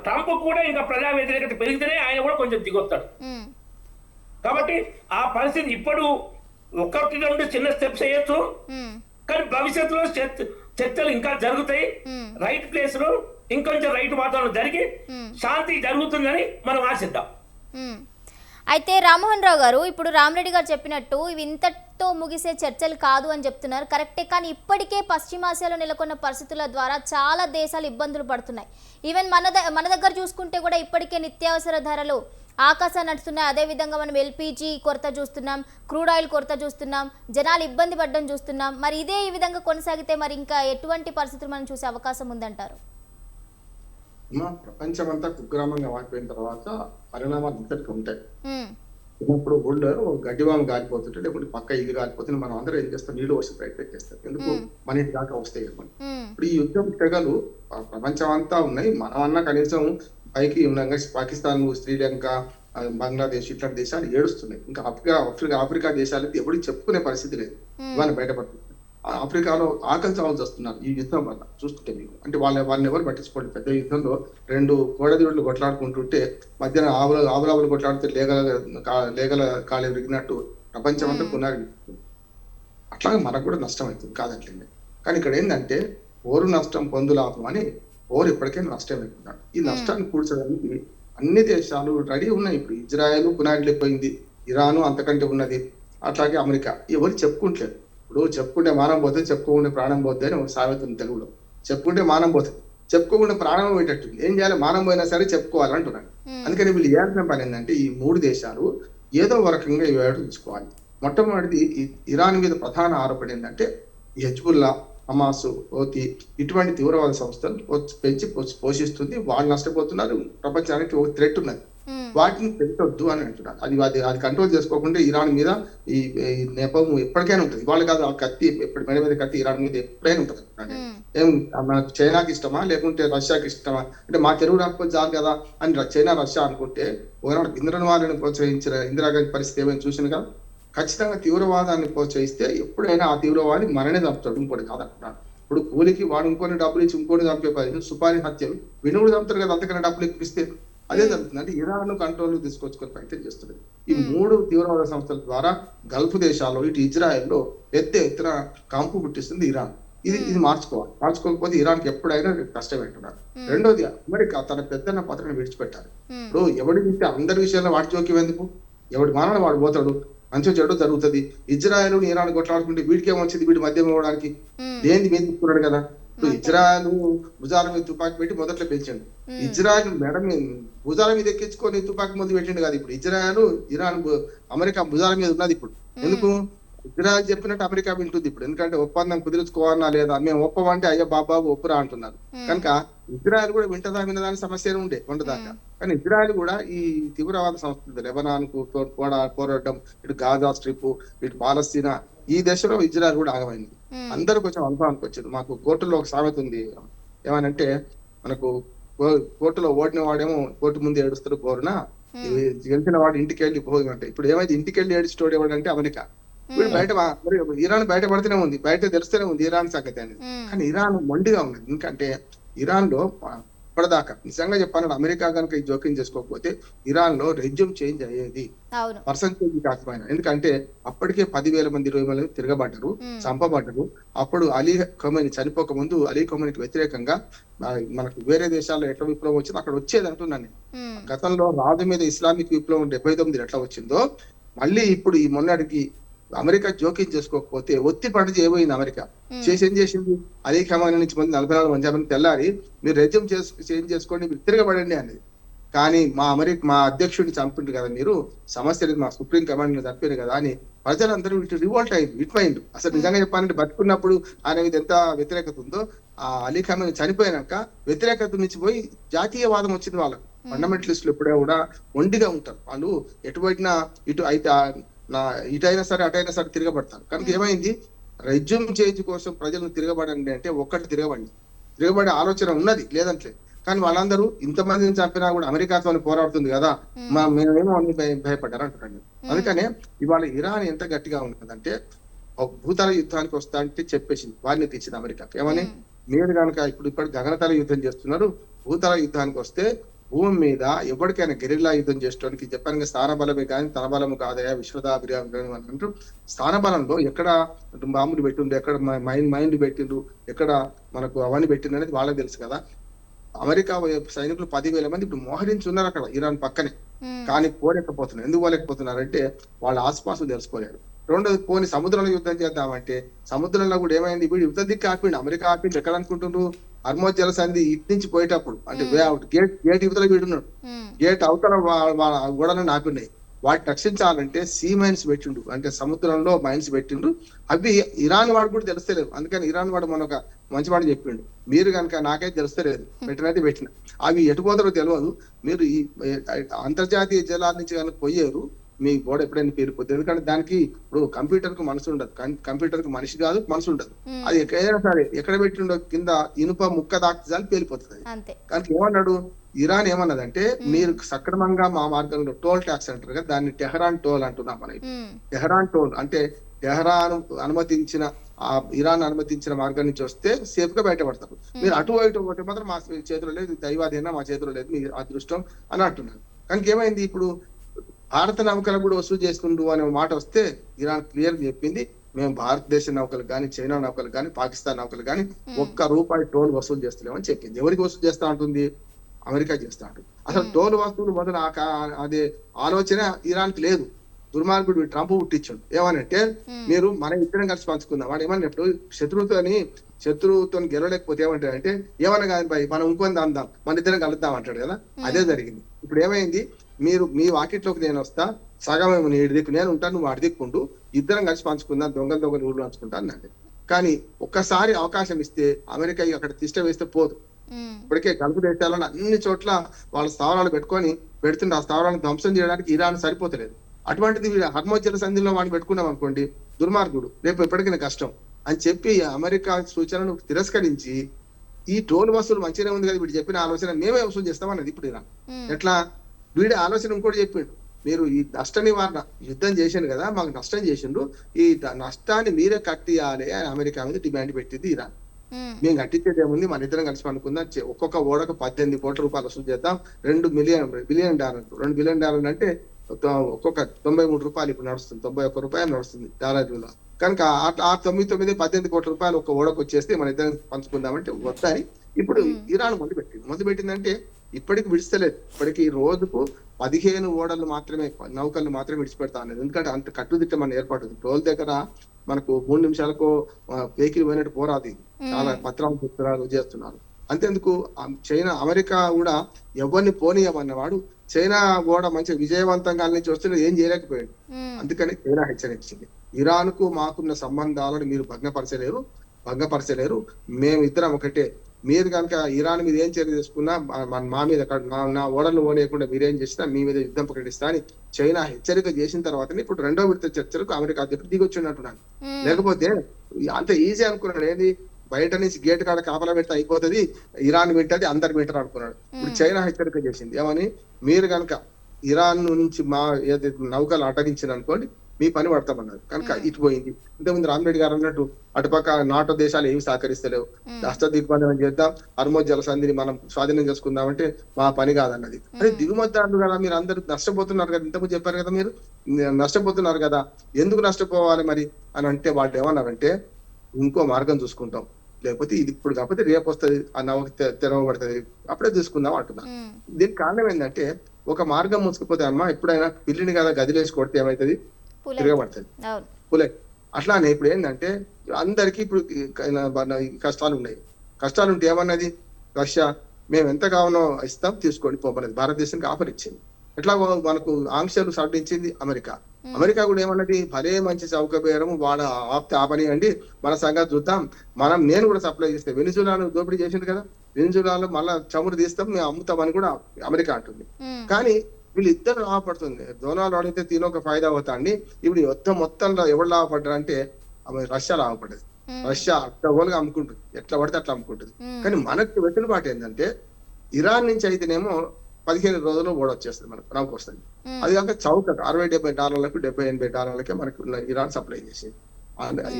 ట్రంప్ కూడా ఇంకా ప్రజా వ్యతిరేకత పెరిగితేనే ఆయన కూడా కొంచెం దిగొస్తాడు. కాబట్టి ఆ పరిస్థితి ఇప్పుడు 1-2 చిన్న స్టెప్స్ వేయచ్చు, కానీ భవిష్యత్తులో చర్చలు ఇంకా జరుగుతాయి. రైట్ ప్లేస్ లో ఇంకొంచెం రైట్ వాతావరణం జరిగి శాంతి జరుగుతుందని మనం ఆశిద్దాం. అయితే రామ్మోహన్ రావు గారు, ఇప్పుడు రామరెడ్డి గారు చెప్పినట్టు ఇవి ఇంతటితో ముగిసే చర్చలు కాదు అని చెప్తున్నారు, కరెక్టే. కానీ ఇప్పటికే పశ్చిమాసియాలో నెలకొన్న పరిస్థితుల ద్వారా చాలా దేశాలు ఇబ్బందులు పడుతున్నాయి. ఈవెన్ మన దగ్గర చూసుకుంటే కూడా ఇప్పటికే నిత్యావసర ధరలు ఆకాశాన్ని నడుస్తున్నాయి. అదేవిధంగా మనం ఎల్పిజి కొరత చూస్తున్నాం, క్రూడ్ ఆయిల్ కొరత చూస్తున్నాం, జనాలు ఇబ్బంది పడడం చూస్తున్నాం. మరి ఇదే ఈ విధంగా కొనసాగితే మరి ఇంకా ఎటువంటి పరిస్థితులు మనం చూసే అవకాశం ఉందంటారు? ప్రపంచం అంతా కుగ్రామంగా మారిపోయిన తర్వాత పరిణామాలు ఇంతటికి ఉంటాయి. చిన్నప్పుడు ఊళ్ళో గడ్డివాము గాలిపోతుంటే, లేకుంటే పక్క ఇల్లు కాలిపోతుంది, మనం అందరూ ఏం చేస్తాం, నీళ్లు వచ్చి ప్రయత్నం చేస్తాం, ఎందుకు మన ఇంటి దాకా వస్తాయి కదా. ఇప్పుడు ఈ యుద్ధం తెగలు ప్రపంచం అంతా ఉన్నాయి. మనం అన్నా కనీసం పైకి ఉండగా పాకిస్తాన్, శ్రీలంక, బంగ్లాదేశ్ ఇట్లాంటి దేశాలు ఏడుస్తున్నాయి. ఇంకా ఆఫ్రికా దేశాలకి ఎవరికి చెప్పుకునే పరిస్థితి లేదు, ఇవాళ బయటపడుతుంది. ఆఫ్రికాలో ఆకలి చావులు వస్తున్నారు ఈ యుద్ధం వల్ల చూస్తుంటే మీకు. అంటే వాళ్ళని ఎవరు పట్టించుకోండి. పెద్ద యుద్ధంలో 2 కోడదీవుళ్ళు కొట్లాడుకుంటుంటే మధ్యన ఆవులావులు కొట్లాడితే లేగల కాళ్ళు విరిగినట్టు ప్రపంచం అంతా పునర్విస్తుంది. అట్లాగే మనకు కూడా నష్టం అవుతుంది కాదట్లేదు. కానీ ఇక్కడ ఏంటంటే ఓరు నష్టం పొందు లాభం అని ఓరు ఎప్పటికైనా నష్టం అవుతున్నాడు. ఈ నష్టాన్ని కూర్చోడానికి అన్ని దేశాలు రెడీ ఉన్నాయి. ఇప్పుడు ఇజ్రాయెల్ పునాగిపోయింది, ఇరాను అంతకంటే ఉన్నది, అట్లాగే అమెరికా. ఎవరు చెప్పుకుంటలేదు. ఇప్పుడు చెప్పుకుంటే మానం పోతుంది, చెప్పుకోకుండా ప్రాణం పోతుంది అని ఒక సామెత ఉంది తెలుగులో. చెప్పుకుంటే మానం పోతుంది, చెప్పుకోకుండా ప్రాణం పోయేటట్టుంది. ఏం చేయాలి, మానం పోయినా సరే చెప్పుకోవాలంటున్నాను. అందుకని వీళ్ళు చేయాల్సిన పని ఏంటంటే ఈ 3 దేశాలు ఏదో ఒక రకంగా వివరించుకోవాలి. మొట్టమొదటిది ఇరాన్ మీద ప్రధాన ఆరోపణ ఏంటంటే ఈ హెజ్బుల్లా, హమాసు, హౌతీ ఇటువంటి తీవ్రవాద సంస్థలు పెంచి పోషిస్తుంది, వాళ్ళు నష్టపోతున్నారు, ప్రపంచానికి ఒక థ్రెట్ ఉన్నది, వాటిని పెట్టొద్దు అని అంటున్నారు. అది కంట్రోల్ చేసుకోకుండా ఇరాన్ మీద ఈ నెపం ఎప్పటికైనా ఉంటుంది. వాళ్ళు కాదు, ఆ కత్తి ఎప్పుడు మెడ మీద కత్తి ఇరాన్ మీద ఎప్పుడైనా ఉంటుంది. ఏం మనకు చైనాకి ఇష్టమా లేకుంటే రష్యాకి ఇష్టమా అంటే మా తెలుగు రాకపోతే చాలు కదా అని చైనా రష్యా అనుకుంటే ఒకనాడు ఇంద్రనివారిని ప్రోత్సహించిన ఇందిరాగాంధీ పరిస్థితి ఏమైనా చూసింది కదా. ఖచ్చితంగా తీవ్రవాదాన్ని ప్రోత్సహిస్తే ఎప్పుడైనా ఆ తీవ్రవాది మననే చంపుతాడు, ఇంకోటి కాదంటున్నాడు. ఇప్పుడు కూలికి వాడు ఇంకొని డబ్బులు ఇచ్చి ఇంకోటి చంపే పని సుపారీ హత్యలు వినుడు చంపుతారు కదా, అంతకన్నా డబ్బులు ఇప్పిస్తే అదే జరుగుతుంది. అంటే ఇరాన్ కంట్రోల్ తీసుకొచ్చుకొని ప్రయత్నం చేస్తుంది. ఈ 3 తీవ్రవాద సంస్థల ద్వారా గల్ఫ్ దేశాల్లో ఇటు ఇజ్రాయెల్లో పెద్ద ఎత్తున కంపు పుట్టిస్తుంది ఇరాన్. ఇది మార్చుకోకపోతే ఇరాన్కి ఎప్పుడైనా కష్టం అంటున్నారు. రెండోది అమెరికా తన పెద్దన్న పాత్రను విడిచిపెట్టాలి. ఇప్పుడు ఎవడి వింటే అందరి విషయాల్లో వాడి జోక్యం ఎందుకు, ఎవడి మానాన్ని వాడు పోతాడు, మంచి చెడు జరుగుతుంది. ఇజ్రాయెల్ ఇరాన్ కొట్లాడుకుంటే వీడికి ఏమొచ్చింది, వీడి మధ్య పోవడానికి దేని మీద తీసుకున్నాడు కదా. ఇప్పుడు ఇజ్రాయెల్ భుజాల మీద తుపాకీ పెట్టి మొదట్లో పెంచాడు, ఇజ్రాయెల్ మేడం భుజాల మీద ఎక్కించుకొని తుపాకీ మొదలు పెట్టిండు కాదు. ఇప్పుడు ఇజ్రాయెల్ ఇరాన్ అమెరికా భుజాల మీద ఉన్నది. ఇప్పుడు ఎందుకు ఇజ్రాయెల్ చెప్పినట్టు అమెరికా వింటుంది ఇప్పుడు, ఎందుకంటే ఒప్పందం కుదుర్చుకోవాలన్నా లేదా, మేము ఒప్పమంటే అయ్యో బాబాబు ఒప్పురా అంటున్నారు. కనుక ఇజ్రాయెల్ కూడా విన్నదాని సమస్యలు ఉండే ఉండదాకా. కానీ ఇజ్రాయెల్ కూడా ఈ తీవ్రవాద సంస్థలు లెబనాన్ కు పోరాటం, ఇటు గాజా స్ట్రిప్, ఇటు పాలస్తీనా, ఈ దశలో ఇజ్రాయెల్ కూడా ఆగమైంది. అందరూ కొంచెం అనుభవానికి వచ్చారు. మాకు కోర్టులో ఒక సామెత ఉంది, ఏమనంటే మనకు కోర్టులో ఓడిన వాడేమో కోర్టు ముందు ఏడుస్తాడు బోరున, గెలిచిన వాడు ఇంటికి వెళ్ళి భోగి అంటే. ఇప్పుడు ఏమైతే ఇంటికి వెళ్ళి ఏడుస్తాడు ఎవడంటే అమెరికా. ఇప్పుడు బయట ఇరాన్ బయట పడితేనే ఉంది, బయట తెలుస్తూనే ఉంది ఇరాన్ సంగతి అనేది. కానీ ఇరాన్ మొండిగా ఉన్నది. ఎందుకంటే ఇరాన్ లో ఇప్పటిదాకా నిజంగా చెప్పాలంటే అమెరికా కనుక ఈ జోక్యం చేసుకోకపోతే ఇరాన్ లో రెజ్యూమ్ చేంజ్ అయ్యేది, పర్సంటేజ్ కాకపోయినా. ఎందుకంటే అప్పటికే 10,000 మంది 20,000 మంది తిరగబడ్డారు, చంపబడ్డారు. అప్పుడు అలీ ఖమేని చనిపోక ముందు అలీ ఖమేనికి వ్యతిరేకంగా మనకు వేరే దేశాల్లో ఎట్లా విప్లవం వచ్చిందో అక్కడ వచ్చేది అంటున్నాను. గతంలో రాజు మీద ఇస్లామిక్ విప్లవం 79 ఎట్లా వచ్చిందో మళ్ళీ ఇప్పుడు ఈ మొన్నటికి అమెరికా జోక్యం చేసుకోకపోతే ఒత్తిడి చేయబోయింది అమెరికా. ఏం చేసింది, అలీ ఖమేని నుంచి 44 మంది తెల్లారి మీరు రెజ్యూమ్ చేంజ్ చేసుకోండి, మీరు తిరగబడండి అనేది. కానీ మా అధ్యక్షుడిని చంపిండు కదా మీరు, సమస్య లేదు, మా సుప్రీం కమాండ్ చంపారు కదా అని ప్రజలందరూ ఇటు రివోల్ట్ అయింది, ఇటుపోయిండు. అసలు నిజంగా చెప్పాలంటే బతుకున్నప్పుడు ఆయన మీద ఎంత వ్యతిరేకత ఉందో, ఆ అలీ ఖమేని చనిపోయినాక వ్యతిరేకత నుంచి పోయి జాతీయవాదం వచ్చింది వాళ్ళకు. ఫండమెంటలిస్టులు ఎప్పుడే కూడా ఒంటిగా ఉంటారు, వాళ్ళు ఎటువైనా ఇటైనా సరే అటైనా సరే తిరగబడతారు. కనుక ఏమైంది, రెజ్యూమ్ చేంజ్ కోసం ప్రజలను తిరగబడండి అంటే ఒక్కటి తిరగబడే ఆలోచన ఉన్నది లేదంటే, కానీ వాళ్ళందరూ ఇంతమందిని చంపినా కూడా అమెరికాతో పోరాడుతుంది కదా, మేమేమో అన్ని భయపడ్డారు అంటున్నాడు. అందుకనే ఇవాళ ఇరాన్ ఎంత గట్టిగా ఉన్నదంటే భూతల యుద్ధానికి వస్తా అంటే చెప్పేసింది, వారిని తెచ్చింది అమెరికా ఏమని, మీరు కనుక ఇప్పుడు గగనతల యుద్ధం చేస్తున్నారు, భూతల యుద్ధానికి వస్తే భూమి మీద ఎవరికైనా గెరిల్లా యుద్ధం చేసుకోవడానికి చెప్పాను, స్థాన బలమే కానీ తన బలము కాదయా విశ్వదాభిరామ అంటూ, స్థాన బలంలో ఎక్కడ బాంబులు పెట్టిండ్రు, ఎక్కడ మైండ్ పెట్టిండ్రు, ఎక్కడ మనకు అవన్నీ పెట్టిండ్రు అనేది వాళ్ళకి తెలుసు కదా. అమెరికా సైనికులు 10,000 మంది ఇప్పుడు మోహరించి ఉన్నారు అక్కడ ఇరాన్ పక్కనే, కానీ పోలేకపోతున్నారు. ఎందుకు పోలేకపోతున్నారంటే వాళ్ళ ఆసుపాసులు తెలుసుకోలేరు. రెండోది పోని సముద్రంలో యుద్ధం చేద్దామంటే సముద్రంలో కూడా ఏమైంది, వీడు యుద్ధ దిక్కు ఆపిండు, అమెరికా ఆపిండు. ఎక్కడ అనుకుంటుండ్రు, హర్మోజ్ జలసంధి ఇటు నుంచి పోయేటప్పుడు అంటే గేట్ యువతల వీడున్నాడు, గేట్ అవతల గోడలను ఆపినాయి. వాటిని రక్షించాలంటే సీ మైన్స్ పెట్టిండు, అంటే సముద్రంలో మైన్స్ పెట్టిండు. అవి ఇరాన్ వాడు కూడా తెలుస్తలేవు. అందుకని ఇరాన్ వాడు మన ఒక మంచి వాడు చెప్పిండు, మీరు కనుక నాకైతే తెలుస్తలేదు, పెట్టినైతే పెట్టిన అవి ఎటుపోతారో తెలియదు, మీరు ఈ అంతర్జాతీయ జలాల నుంచి కనుక పోయారు మీ గోడ ఎప్పుడైనా పేరుపోతుంది. ఎందుకంటే దానికి ఇప్పుడు కంప్యూటర్ కు మనసు ఉండదు, కంప్యూటర్ కు మనిషి కాదు మనసు ఉండదు. అది ఎక్కడైనా సరే ఎక్కడ పెట్టిండో కింద ఇనుప ముక్క దాకి పేలిపోతుంది. కానీ ఏమన్నాడు ఇరాన్ ఏమన్నదంటే, మీరు సక్రమంగా మా మార్గంలో టోల్ ట్యాక్స్ అంటారు కదా, దాన్ని టెహరాన్ టోల్ అంటున్నాం మనం. టెహరాన్ టోల్ అంటే టెహరాన్ అనుమతించిన ఇరాన్ అనుమతించిన మార్గం నుంచి వస్తే సేఫ్ గా బయటపడతారు. మీరు అటు ఇటు ఒకటి మాత్రం మా చేతిలో లేదు, దైవాధీన మా చేతిలో లేదు, మీ అదృష్టం అని అంటున్నారు. కానీ ఏమైంది, ఇప్పుడు భారత నౌకలు కూడా వసూలు చేసుకుంటూ అనే మాట వస్తే ఇరాన్ క్లియర్ చెప్పింది, మేము భారతదేశ నౌకలు కానీ చైనా నౌకలు కానీ పాకిస్తాన్ నౌకలు కానీ ₹1 టోల్ వసూలు చేస్తలేమని చెప్పింది. ఎవరికి వసూలు చేస్తా ఉంటుంది, అమెరికా చేస్తా ఉంటుంది. అసలు టోల్ వసూలు మొదలు అదే ఆలోచన ఇరాన్ కి లేదు. దుర్మార్గుడు ట్రంప్ పుట్టించాడు. ఏమనంటే, మీరు మన ఇద్దరం కలిసి పంచుకుందాం. వాడు ఏమన్నప్పుడు శత్రువుతో గెలవలేకపోతే ఏమంటాడంటే, ఏమన్నా కాదు భయ్ మనం ఇంకొని అందాం, మన ఇద్దరం కలుద్దాం అంటాడు కదా. అదే జరిగింది. ఇప్పుడు ఏమైంది, మీరు మీ వాకిట్లోకి నేను వస్తా, సగం నీ దిక్కు నేను ఉంటాను, నువ్వు వాడి దిక్కుంటూ ఇద్దరం కలిసి పంచుకుందాం, దొంగలు ఊళ్ళు పంచుకుంటా అన్నాడు. కానీ ఒక్కసారి అవకాశం ఇస్తే అమెరికా అక్కడ తిష్ట వేస్తే పోదు. ఇప్పటికే గల్ఫ్ దేశాలను అన్ని చోట్ల వాళ్ళ స్థావరాలు పెడుతుంటే ఆ స్థావరాలను ధ్వంసం చేయడానికి ఇరాన్ సరిపోతలేదు. అటువంటిది హర్మోజ్ జలసంధిలో వాడిని పెట్టుకున్నాం అనుకోండి, దుర్మార్గుడు రేపు ఎప్పటికైనా కష్టం అని చెప్పి అమెరికా సూచనను తిరస్కరించి, ఈ టోల్ వసూలు మంచిగానే ఉంది కదా, వీడు చెప్పిన ఆలోచన మేమే వసూలు చేస్తామన్నది ఇప్పుడు ఇరాన్. ఎట్లా, వీడి ఆలోచన ఇంకోటి చెప్పిండు, మీరు ఈ నష్ట నివారణ యుద్ధం చేసిండు కదా, మాకు నష్టం చేసిండు, ఈ నష్టాన్ని మీరే కట్టియాలి అని అమెరికా మీద డిమాండ్ పెట్టింది ఇరాన్. మేము కట్టించేది ఏముంది, మన ఇద్దరం కలిసి అనుకుందాం, ఒక్కొక్క ఓడకు ₹18 కోట్ల వసూలు చేద్దాం, $2 బిలియన్ $2 బిలియన్ అంటే ఒక్కొక్క ₹93 ఇప్పుడు నడుస్తుంది, ₹91 నడుస్తుంది డాలర్ విలువ. కనుక ఆ 18 కోట్ల రూపాయలు ఒక ఓడకు వచ్చేస్తే మన ఇద్దరం పంచుకుందామంటే వద్దని ఇప్పుడు ఇరాన్ మొదలుపెట్టిందంటే ఇప్పటికి విడిస్తలేదు. ఇప్పటికి రోజుకు 15 ఓడలు మాత్రమే, నౌకలు మాత్రమే విడిచిపెడతా అనేది. ఎందుకంటే అంత కట్టుదిట్టం మన ఏర్పాటు ఉంది. టోల్ దగ్గర మనకు 3 నిమిషాలకు వెహికల్ పోయినట్టు పోరాది, చాలా పత్రాలు పుత్రాలు చేస్తున్నారు. అంతేందుకు అమెరికా కూడా ఎవరిని పోనీయమన్నవాడు, చైనా కూడా మంచి విజయవంతంగా నుంచి వస్తున్నది ఏం చేయలేకపోయాడు. అందుకని చైనా హెచ్చరించింది, ఇరాన్ కు మాకున్న సంబంధాలను మీరు భంగపరచలేరు, మేమిద్దరం ఒకటే. మీరు కనుక ఇరాన్ మీద ఏం చర్య తీసుకున్నా, మా మీద నా ఓడలను ఓనేయకుండా మీరేం చేసినా మీ మీద యుద్ధం ప్రకటిస్తా అని చైనా హెచ్చరిక చేసిన తర్వాతనే ఇప్పుడు రెండో విడత చర్చలకు అమెరికా అధ్యక్షుడు దిగొచ్చున్నట్టున్నాను. లేకపోతే అంత ఈజీ అనుకున్నాడు, ఏది బయట నుంచి గేట్ కాడ కాపలా పెడితే అయిపోతుంది, ఇరాన్ వింటది అందరు వింటారు అనుకున్నాడు. ఇప్పుడు చైనా హెచ్చరిక చేసింది ఏమని, మీరు కనుక ఇరాన్ నుంచి మా ఏదైతే నౌకలు అటగించిన అనుకోండి మీ పని పడతామన్నారు. కనుక ఇటు పోయింది. ఇంతకుముందు రామిరెడ్డి గారు అన్నట్టు అటుపక్క నాటో దేశాలు ఏమి సహకరిస్తలేవు, రాష్ట్ర దిగ్బంధనం చేద్దాం, హర్మోజ్ జలసంధిని మనం స్వాధీనం చేసుకుందామంటే మా పని కాదన్నది. అదే దిగుమతిదారులు కదా, మీరు అందరూ నష్టపోతున్నారు కదా, ఇంతకుముందు చెప్పారు కదా, మీరు నష్టపోతున్నారు కదా, ఎందుకు నష్టపోవాలి మరి అని అంటే వాళ్ళు ఏమన్నారంటే, ఇంకో మార్గం చూసుకుంటాం, లేకపోతే ఇది ఇప్పుడు కాకపోతే రేపు వస్తుంది, ఆ నౌక తెరవబడుతుంది, అప్పుడే చూసుకుందాం అంటున్నాం. దీనికి కారణం ఏంటంటే, ఒక మార్గం ముసుకుపోతే అమ్మా ఎప్పుడైనా పిల్లిని కదా గదిలేసి కొడితే ఏమవుతుంది, తిరగబడుతుంది పులే. అట్లానే ఇప్పుడు ఏంటంటే అందరికి ఇప్పుడు కష్టాలు ఉంటే ఏమన్నది రష్యా, మేము ఎంత కావాలో ఇస్తాం తీసుకోండి పోమన్నది, భారతదేశానికి ఆఫర్ ఇచ్చింది. ఎట్లా మనకు ఆంక్షలు సడలించింది అమెరికా కూడా ఏమన్నది, భలే మంచి చౌకబేరం, వాడు ఆప్తే ఆపనియండి, మన సంగతి చూద్దాం, నేను కూడా సప్లై చేస్తే వెనిజులాను దోపిడీ చేసింది కదా, వెనిజులాలో మళ్ళా చమురు తీస్తాం మేము అమ్ముతామని కూడా అమెరికా అంటుంది. కానీ వీళ్ళిద్దరు లాభపడుతుంది, దోనాలు అడిగితే తినొక ఫాయిదా అవుతా అండి. ఇప్పుడు యుద్ధం మొత్తంలో ఎవరు లాభపడ్డారంటే రష్యా లాభపడ్డది. రష్యా అడ్డగోలుగా అమ్ముకుంటుంది, ఎట్లా పడితే అట్లా అమ్ముకుంటుంది. కానీ మనకు వెసులుబాటు ఏంటంటే ఇరాన్ నుంచి అయితేనేమో 15 రోజుల్లో ఓడొచ్చేస్తుంది, మనకు రావుకు వస్తుంది. అది కాక చౌక $60-70, $70-80 మనకు ఇరాన్ సప్లై చేసింది.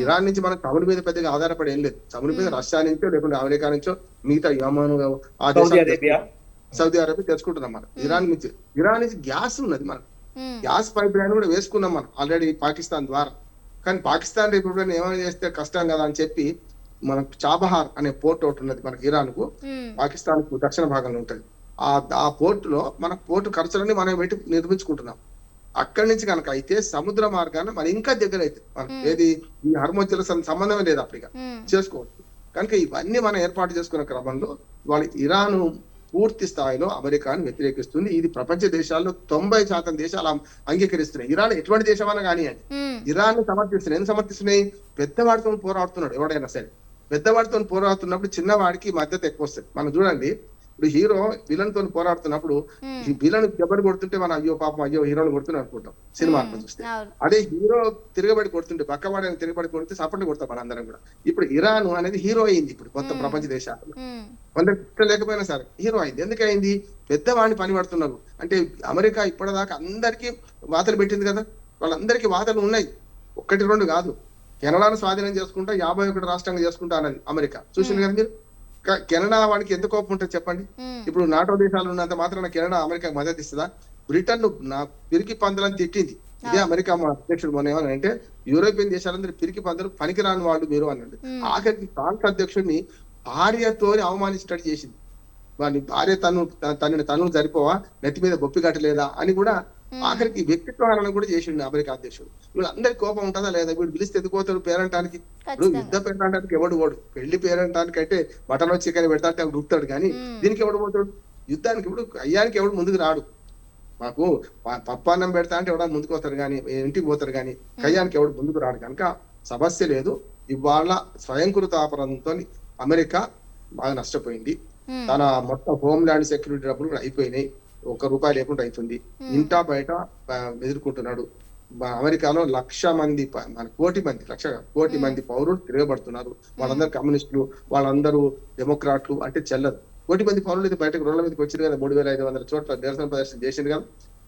ఇరాన్ నుంచి మనకు చమురు మీద పెద్దగా ఆధారపడి ఏం లేదు. చమురు మీద రష్యా నుంచో లేకుంటే అమెరికా నుంచో మిగతా యమన్ ఆ సౌదీ అరేబియా తెచ్చుకుంటున్నాం మనం. ఇరాన్ నుంచి గ్యాస్ ఉన్నది, మనకు గ్యాస్ పైప్ లైన్ కూడా వేసుకున్నాం మనం ఆల్రెడీ పాకిస్తాన్ ద్వారా. కానీ పాకిస్తాన్ రిపబ్లిక్ ఏమైనా చేస్తే కష్టం కదా అని చెప్పి మనకు చాబహార్ అనే పోర్ట్ ఒకటి ఉన్నది మనకు ఇరాన్ కు, పాకిస్తాన్ కు దక్షిణ భాగంలో ఉంటుంది. ఆ పోర్టులో మన పోర్టు ఖర్చులన్నీ మనం పెట్టి నిర్మించుకుంటున్నాం. అక్కడి నుంచి కనుక అయితే సముద్ర మార్గాన్ని మన ఇంకా దగ్గర అయితే మనకి ఏది ఈ హర్మోజుల సంబంధమే లేదు అప్పటిగా చేసుకోవచ్చు. కనుక ఇవన్నీ మనం ఏర్పాటు చేసుకున్న క్రమంలో వాళ్ళు ఇరాన్ పూర్తి స్థాయిలో అమెరికాను వ్యతిరేకిస్తుంది. ఇది ప్రపంచ దేశాల్లో 90% దేశాలు అంగీకరిస్తున్నాయి. ఇరాన్ ఎటువంటి దేశమైనా కానివ్వండి ఇరాన్ సమర్థిస్తున్నాయి. ఎందుకు సమర్థిస్తున్నాయి? పెద్దవాడితో పోరాడుతున్నాడు ఎవడైనా సరే. పెద్దవాడితో పోరాడుతున్నప్పుడు చిన్నవాడికి మద్దతు ఎక్కువ వస్తుంది. మనం చూడండి, ఇప్పుడు హీరో విలన్ తో పోరాడుతున్నప్పుడు ఈ విలన్ దెబ్బలు కొడుతుంటే మనం అయ్యో పాపం అయ్యో హీరోని కొడుతున్నా అనుకుంటాం సినిమా చూస్తే. అదే హీరో తిరగబడి కొడుతుంటే పక్కవాడిని తిరగబడి కొడితే సపోర్ట్ కొడతాం మన అందరం కూడా. ఇప్పుడు ఇరాన్ అనేది హీరో అయింది ఇప్పుడు మొత్తం ప్రపంచ దేశాలలో. కొందరికి ఇష్టం లేకపోయినా సరే హీరో అయింది. ఎందుకయింది? పెద్దవాడిని పని పడుతున్నారు. అంటే అమెరికా ఇప్పటిదాకా అందరికీ వాతలు పెట్టింది కదా, వాళ్ళందరికీ వాతలు ఉన్నాయి, 1-2 కాదు. కెనడాను స్వాధీనం చేసుకుంటా 51 రాష్ట్రంగా చేసుకుంటా అన్నది అమెరికా. చూసింది కదా మీరు. కెనడా వాడికి ఎంత కోపం ఉంటుంది చెప్పండి. ఇప్పుడు నాటో దేశాలు ఉన్నంత మాత్రాన కెనడా అమెరికాకి మద్దతు ఇస్తుందా? బ్రిటన్ నా పిరికి పందులని తిట్టింది. ఇదే అమెరికా మా అధ్యక్షుడు మొన్న ఏమనంటే యూరోపియన్ దేశాలందరూ పిరికి పందులు పనికిరాని వాళ్ళు మీరు అన్నాడు. ఆఖరికి ఫ్రాన్స్ అధ్యక్షుడిని భార్యతో అవమానించినట్టు చేసింది. వాడిని భార్య తను సరిపోవా, నెత్తి మీద బొప్పి కట్టలేదా అని కూడా ఆఖరికి వ్యక్తిత్వ హననం కూడా చేసిండు అమెరికా అధ్యక్షుడు. వీళ్ళందరికీ కోపం ఉంటుందా లేదా? వీడు పిలిస్తే ఎందుకోతాడు పేరంటానికి? ఇప్పుడు యుద్ధ పేరంటానికి ఎవడు ఓడు, పెళ్లి పేరంటానికి అయితే మటన్ చికెన్ పెడతాంటే అవి రుపుతాడు. కానీ దీనికి ఎవడు పోతాడు? యుద్ధానికి ఇప్పుడు అయ్యానికి ఎవడు ముందుకు రాడు. మాకు పప్పాన్నం పెడతా అంటే ఎవడ ముందుకు వస్తారు కానీ ఇంటికి పోతారు కానీ కయ్యానికి ఎవడు ముందుకు రాడు. కనుక సమస్య లేదు. ఇవాళ స్వయంకృత అపరాధంతో అమెరికా బాగా నష్టపోయింది. తన మొత్తం హోమ్ ల్యాండ్ సెక్యూరిటీ డబ్బులు కూడా అయిపోయినాయి. ₹1 లేకుండా అవుతుంది. ఇంటా బయట ఎదుర్కొంటున్నాడు. అమెరికాలో 1,00,000 మంది కోటి మంది పౌరులు తిరగబడుతున్నారు. వాళ్ళందరూ కమ్యూనిస్టులు, వాళ్ళందరూ డెమోక్రాట్లు అంటే చెల్లదు. 1 కోటి మంది పౌరులు అయితే బయటకు రోడ్ల మీదకి వచ్చారు కదా, 3,500 చోట్ల నిరసన ప్రదర్శన చేసింది కదా,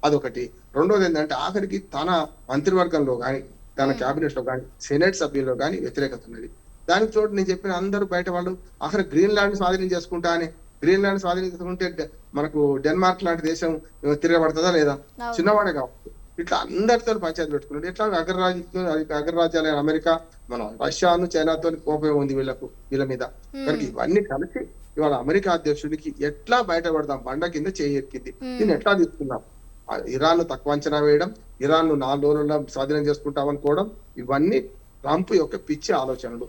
అదొకటి. రెండోది ఏంటంటే ఆఖరికి తన మంత్రివర్గంలో కానీ తన క్యాబినెట్ లో కానీ సెనెట్ సభ్యుల్లో కానీ వ్యతిరేకత ఉన్నది. దానికి చోటు నేను చెప్పిన అందరూ బయట వాళ్ళు ఆఖరి గ్రీన్లాండ్ స్వాధీనం చేసుకుంటా అని. గ్రీన్లాండ్ స్వాధీనం చేసుకుంటే మనకు డెన్మార్క్ లాంటి దేశం తిరగబడుతుందా లేదా? చిన్నవాడే కావచ్చు. ఇట్లా అందరితో పంచాయతీ పెట్టుకున్నాడు. ఎట్లా అగ్రరాజ్యాలైన అమెరికా, మన రష్యాను చైనాతో కోపం ఉంది వీళ్ళ మీద. కనుక ఇవన్నీ కలిసి ఇవాళ అమెరికా అధ్యక్షుడికి ఎట్లా బయటపడదాం, బండ కింద ఎక్కింది. దీన్ని ఎట్లా తీసుకున్నాం? ఇరాన్ తక్కువ అంచనా వేయడం, ఇరాన్ 4 రోజుల్లో స్వాధీనం చేసుకుంటాం అనుకోవడం, ఇవన్నీ ట్రంప్ యొక్క పిచ్చి ఆలోచనలు.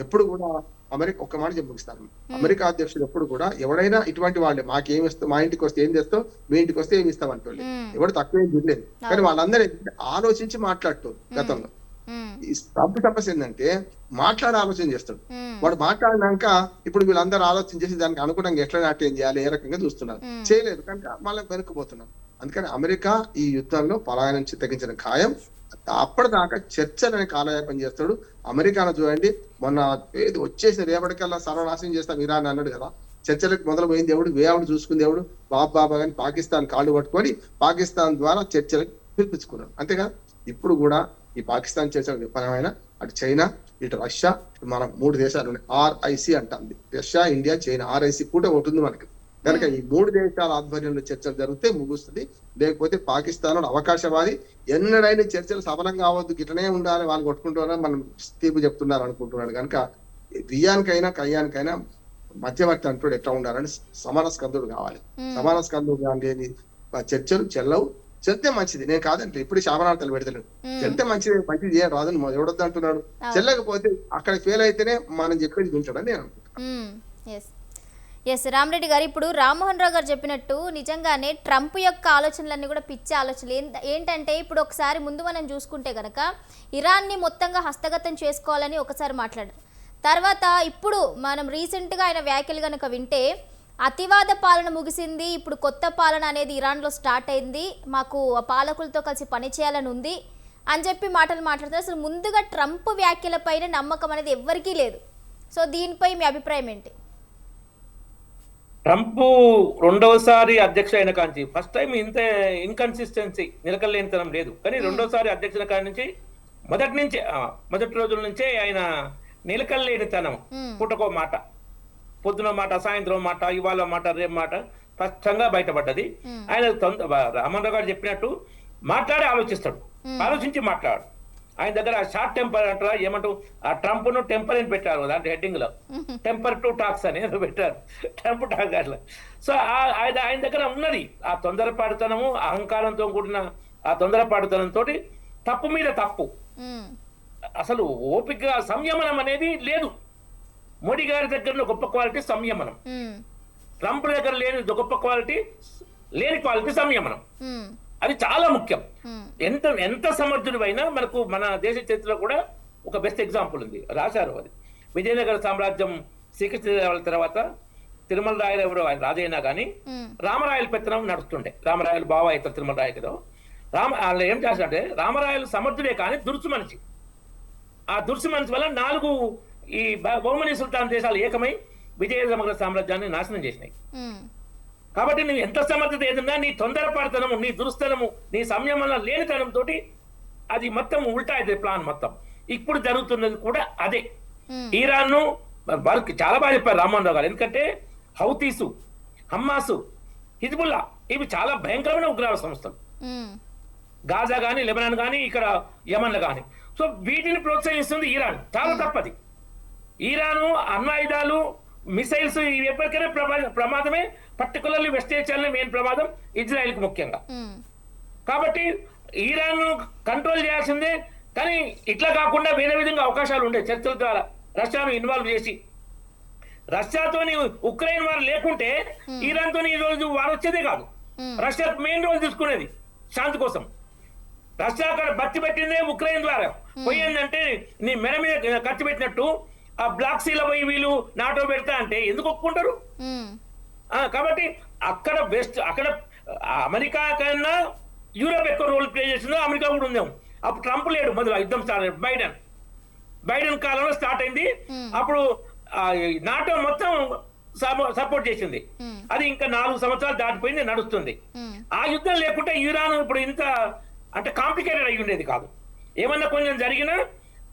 ఎప్పుడు కూడా అమెరికా ఒక్క మాట చెప్పిస్తాను, అమెరికా అధ్యక్షుడు ఎప్పుడు కూడా ఎవడైనా ఇటువంటి వాళ్ళే మాకేమి ఇస్తాం, మా ఇంటికి వస్తే ఏం చేస్తావు, మీ ఇంటికి వస్తే ఏమి ఇస్తాం అంటోళ్ళు. ఎవడు తక్కువ ఏం తినలేదు. కానీ వాళ్ళందరూ ఆలోచించి మాట్లాడుతారు. గతంలో ఈ ట్రంప్ సమస్య ఏంటంటే ఆలోచన చేస్తాడు. వాడు మాట్లాడినాక ఇప్పుడు వీళ్ళందరూ ఆలోచన చేసి దానికి అనుగుణంగా ఎట్లా నాట్యం చేయాలి, ఏ రకంగా చూస్తున్నారు. చేయలేదు కనుక మళ్ళీ వెనుక్కుపోతున్నారు. అందుకని అమెరికా ఈ యుద్ధంలో పలాయనం నుంచి తగ్గించిన ఖాయం. అప్పటిదాకా చర్చలు అనే కాలయాపన చేస్తాడు. అమెరికాను చూడండి, మొన్న వచ్చేసి రేపటికల్లా సర్వనాశనం చేస్తాం ఇరాన్ అన్నాడు కదా. చర్చలకు మొదలు పోయింది ఎవడు? వేవుడు చూసుకుంది ఎవడు? బాబా కానీ పాకిస్తాన్ కాళ్ళు పట్టుకొని పాకిస్తాన్ ద్వారా చర్చలకు పిలిపించుకున్నాడు. అంతేగా ఇప్పుడు కూడా ఈ పాకిస్తాన్ చర్చలకు విఫలమైన అటు చైనా, ఇటు రష్యా, మన 3 దేశాలు ఉన్నాయి. RIC అంటుంది, రష్యా, ఇండియా, చైనా. RIC కూడా ఉంటుంది మనకి. కనుక ఈ 3 దేశాల ఆధ్వర్యంలో చర్చలు జరిగితే ముగుస్తుంది. లేకపోతే పాకిస్తాన్ అవకాశవాది, ఎన్నడైనా చర్చలు సఫలంగా అవ్వద్దు, గిట్లనే ఉండాలి, వాళ్ళు కొట్టుకుంటున్నారు, మనం తీర్పు చెప్తున్నారు అనుకుంటున్నాడు. కనుక బియ్యానికైనా కయ్యానికైనా మధ్యవర్తి అంటాడు ఎట్లా ఉండాలని సమాన స్కందుడు కావాలి. సమాన స్కందుడు లేని చర్చలు చెల్లవు. చెల్తే మంచిది, నేను కాదంటే ఇప్పుడు శాపనార్థాలు పెడతలేడు. చెల్తే మంచిది చేయడం రాదని ఎవడొద్దు అంటున్నాడు. చెల్లకపోతే అక్కడ ఫెయిల్ అయితేనే మనం చెప్పేది వింటాడని నేను అనుకుంటున్నాను. ఎస్ రామరెడ్డి గారు, ఇప్పుడు రామ్మోహన్ రావు గారు చెప్పినట్టు నిజంగానే ట్రంప్ యొక్క ఆలోచనలన్నీ కూడా పిచ్చి ఆలోచనలు. ఏంటంటే ఇప్పుడు ఒకసారి ముందు మనం చూసుకుంటే కనుక ఇరాన్ని మొత్తంగా హస్తగతం చేసుకోవాలని ఒకసారి మాట్లాడారు. తర్వాత ఇప్పుడు మనం రీసెంట్గా ఆయన వ్యాఖ్యలు కనుక వింటే అతివాద పాలన ముగిసింది, ఇప్పుడు కొత్త పాలన అనేది ఇరాన్లో స్టార్ట్ అయింది, మాకు ఆ పాలకులతో కలిసి పనిచేయాలని ఉంది అని చెప్పి మాటలు మాట్లాడుతున్నారు. అసలు ముందుగా ట్రంప్ వ్యాఖ్యలపైన నమ్మకం అనేది ఎవ్వరికీ లేదు. సో దీనిపై మీ అభిప్రాయం ఏంటి? ట్రంప్ రెండవసారి అధ్యక్ష అయిన కాంచి ఫస్ట్ టైం ఇంత ఇన్కన్సిస్టెన్సీ నిలకలేనితనం లేదు. కానీ రెండోసారి అధ్యక్షుల కాడి నుంచి మొదటి రోజుల నుంచే ఆయన నిలకలేనితనం, పుట్టకో మాట, పొద్దున మాట, సాయంత్రం మాట, ఇవాళ మాట, రేపు మాట స్పష్టంగా బయటపడ్డది. ఆయన రామన్ రావు గారు చెప్పినట్టు మాట్లాడి ఆలోచిస్తాడు, ఆలోచించి మాట్లాడు. ఆయన దగ్గర షార్ట్ టెంపర్ అంటారా ఏమంటూ ఆ ట్రంప్ ను టెంపర్ అని పెట్టారు దాంట్లో హెడ్డింగ్ లో, టెంపర్ టు టాక్స్ అని పెట్టారు, ట్రంప్ టాక్స్ అట్లా. సో ఆయన దగ్గర ఉన్నది ఆ తొందరపాటుతనము, అహంకారంతో కూడిన ఆ తొందరపాటుతనంతో తప్పు మీద తప్పు, అసలు ఓపిక సంయమనం అనేది లేదు. మోడీ గారి దగ్గర గొప్ప క్వాలిటీ సంయమనం, ట్రంప్ దగ్గర లేని గొప్ప క్వాలిటీ, లేని క్వాలిటీ సంయమనం. అది చాలా ముఖ్యం. ఎంత సమర్థుడైనా మనకు మన దేశ చరిత్రలో కూడా ఒక బెస్ట్ ఎగ్జాంపుల్ ఉంది, రాశారు అది. విజయనగర సామ్రాజ్యం శ్రీకృష్ణదేవరాయల తర్వాత తిరుమల రాయలు ఎవరు ఆయన రాజైనా కానీ రామరాయల పెత్తనం నడుస్తుండే. రామరాయలు బావ అవుతారు తిరుమల రాయ కదా. వాళ్ళు ఏం చేస్తారంటే రామరాయలు సమర్థుడే కానీ దురుసు మనిషి. ఆ దురుసు మనిషి వల్ల 4 ఈ బహుమని సుల్తాన్ దేశాలు ఏకమై విజయ సమగ్ర సామ్రాజ్యాన్ని నాశనం చేసినాయి. కాబట్టి నువ్వు ఎంత సమర్థత ఏదన్నా నీ తొందరపడతనము, నీ దురుస్తనము, నీ సంయమనం లేనితనంతో అది మొత్తం ఉల్టా అయితే ప్లాన్ మొత్తం. ఇప్పుడు జరుగుతున్నది కూడా అదే. ఇరాన్ ను వారికి చాలా బాగా చెప్పారు రామ్మోహన్ రావు గారు. ఎందుకంటే హౌతీసు, హమ్మాసు, హిజ్బుల్లా ఇవి చాలా భయంకరమైన ఉగ్రవాద సంస్థలు. గాజా కానీ, లెబనాన్ కానీ, ఇక్కడ యమన్లు కానీ. సో వీటిని ప్రోత్సహిస్తుంది ఇరాన్. చాలా తప్పది. ఇరాను అణ్వాయుధాలు, మిసైల్స్ ఇవి ఎప్పటికైనా ప్రమాదమే. పర్టికులర్లీ వెస్ట్ ఏషియాలో మెయిన్ ప్రమాదం ఇజ్రాయెల్ కి ముఖ్యంగా. కాబట్టి ఇరాన్ కంట్రోల్ చేయాల్సిందే. కానీ ఇట్లా కాకుండా వేరే విధంగా అవకాశాలు ఉండే చర్చల ద్వారా రష్యాను ఇన్వాల్వ్ చేసి, రష్యాతోని ఉక్రెయిన్ వారు లేకుంటే ఇరాన్ తోని ఈ రోజు వారు వచ్చేదే కాదు. రష్యా మెయిన్ రోల్ తీసుకునేది శాంతి కోసం. రష్యా అక్కడ బట్టి పెట్టిందే ఉక్రెయిన్ ద్వారా. పోయిందంటే నీ మెడ మీద ఖర్చు పెట్టినట్టు ఆ బ్లాక్ సీలో పోయి వీళ్ళు నాటో పెడతా అంటే ఎందుకు ఒప్పుకుంటారు? కాబట్టి అక్కడ అక్కడ అమెరికా కన్నా యూరోప్ ఎక్కువ రోల్ ప్లే చేసిందో అమెరికా కూడా ఉందేమో. అప్పుడు ట్రంప్ లేడు, మొదలు యుద్ధం స్టార్ట్ అయ్యింది. బైడెన్ కాలంలో స్టార్ట్ అయింది. అప్పుడు నాటో మొత్తం సపోర్ట్ చేసింది. అది ఇంకా 4 సంవత్సరాలు దాటిపోయింది, నడుస్తుంది. ఆ యుద్ధం లేకుంటే ఇరాన్ ఇప్పుడు ఇంత అంటే కాంప్లికేటెడ్ అయి ఉండేది కాదు. ఏమన్నా కొంచెం జరిగినా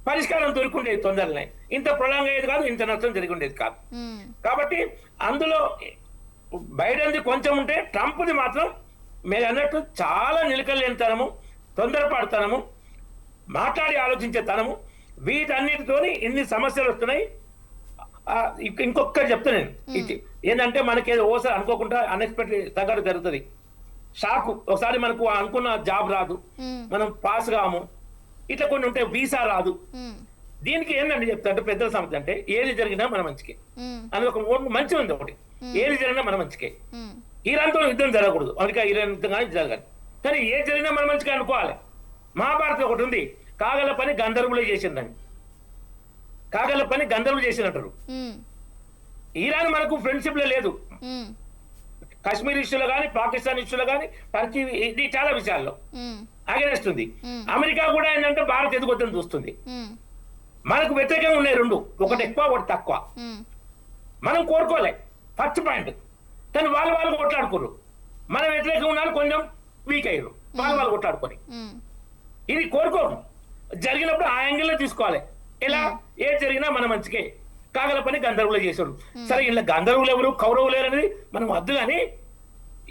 పరిష్కారం దొరికిండేది తొందరనే. ఇంత ప్రొలాంగ్ అయ్యేది కాదు, ఇంత నష్టం జరిగి ఉండేది కాదు. కాబట్టి అందులో బైడెన్ది కొంచెం ఉంటే ట్రంప్ది మాత్రం మీరు అన్నట్టు చాలా నిలకలేనితనము, తొందరపడతనము, మాట్లాడి ఆలోచించే తనము, వీటన్నిటితోని ఇన్ని సమస్యలు వస్తున్నాయి. ఇంకొకటి చెప్తా నేను, ఏంటంటే మనకి ఓసారి అనుకోకుండా అన్ఎక్స్పెక్టెడ్ సంఘటన జరుగుతుంది. షాక్. ఒకసారి మనకు అనుకున్న జాబ్ రాదు, మనం పాస్ కాము, ఇట్లా కొన్ని ఉంటాయి. వీసా రాదు. దీనికి ఏంటంటే చెప్తా అంటే పెద్దల సమస్య అంటే ఏది జరిగినా మన మంచికే అని ఒక మంచి ఉంది ఒకటి. ఏది జరిగినా మన మంచికే. ఇరాన్తో యుద్ధం జరగకూడదు, అమెరికా ఇరాన్ యుద్ధం కానీ జరగాలి. కానీ ఏది జరిగినా మన మంచిగా అనుకోవాలి. మహాభారతం ఒకటి ఉంది, కాగల పని గంధర్వులే చేసిందని. కాగల పని గంధర్వులు చేసినట్టు. ఇరాన్ మనకు ఫ్రెండ్షిప్ లో లేదు. కాశ్మీర్ ఇష్యూలో కానీ, పాకిస్తాన్ ఇష్యూలో కానీ, టర్కీ, ఇది చాలా విషయాల్లో అగేనిస్తుంది. అమెరికా కూడా ఏంటంటే భారత్ ఎదుగుతుందని చూస్తుంది. మనకు వ్యతిరేకంగా ఉన్నాయి రెండు, ఒకటి ఎక్కువ ఒకటి తక్కువ. మనం కోరుకోలే ఫస్ట్ పాయింట్. కానీ వాళ్ళు కొట్లాడుకోరు. మనం వ్యతిరేకంగా ఉన్నారు, కొంచెం వీక్ అయ్యారు, వాళ్ళు కొట్లాడుకొని. ఇది కోరుకోరు. జరిగినప్పుడు ఆ యాంగిల్లో తీసుకోవాలి. ఎలా ఏది జరిగినా మన మంచికే. కాగల పని గంధర్వులు చేశాడు. సరే, ఇలా గంధర్వులు ఎవరు, కౌరవులు లేరు అనేది మనం వద్దు. కానీ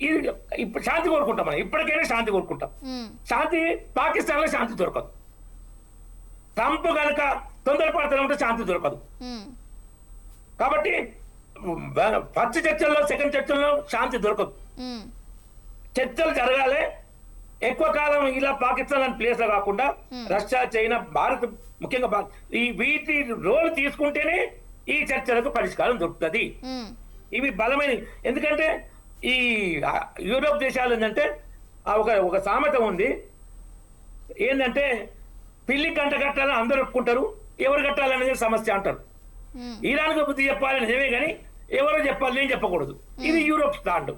ఇది ఇప్పుడు శాంతి కోరుకుంటాం. మనం ఇప్పటికైనా శాంతి కోరుకుంటాం. శాంతి పాకిస్తాన్ లో శాంతి దొరకదు. ట్రంప్ కనుక తొందరపడతా ఉంటే శాంతి దొరకదు. కాబట్టి ఫస్ట్ చర్చల్లో, సెకండ్ చర్చల్లో శాంతి దొరకదు. చర్చలు జరగాలి. ఎక్కువ కాలం ఇలా పాకిస్తాన్ అని ప్లేస్ లో కాకుండా రష్యా, చైనా, భారత్, ముఖ్యంగా ఈ వీటి రోల్ తీసుకుంటేనే ఈ చర్చలకు పరిష్కారం దొరుకుతుంది. ఇవి బలమైన. ఎందుకంటే ఈ యూరోప్ దేశాలు ఏంటంటే ఒక సామెత ఉంది, ఏంటంటే పిల్లి గంట కట్టాలని అందరూ ఒప్పుకుంటారు, ఎవరు కట్టాలనేది సమస్య అంటారు. ఇరాన్కు బుద్ధి చెప్పాలని నిజమే, కానీ ఎవరో చెప్పాలి, నేను చెప్పకూడదు. ఇది యూరోప్ స్టాండ్.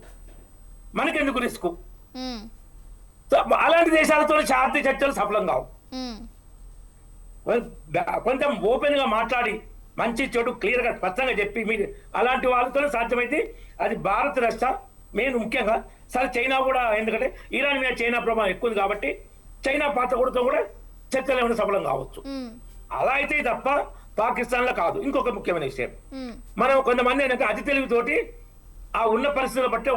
మనకెందుకు రిస్క్? అలాంటి దేశాలతో శాంతి చర్చలు సఫలం కావు. కొంచెం ఓపెన్ గా మాట్లాడి మంచి చెడు క్లియర్ గా స్పష్టంగా చెప్పి మీరు అలాంటి వాళ్ళతో సాధ్యమైతే అది భారత్ రష్యా మెయిన్ ముఖ్యంగా సరే చైనా కూడా, ఎందుకంటే ఇరాన్ మీద చైనా ప్రభావం ఎక్కువ ఉంది కాబట్టి చైనా పాత్ర కూడా చర్చలు ఏమైనా సఫలం కావచ్చు. అలా అయితే తప్ప పాకిస్తాన్ లో కాదు. ఇంకొక ముఖ్యమైన విషయం, మనం కొంతమంది ఏంటంటే అతి తెలివితోటి ఆ ఉన్న పరిస్థితులు బట్టి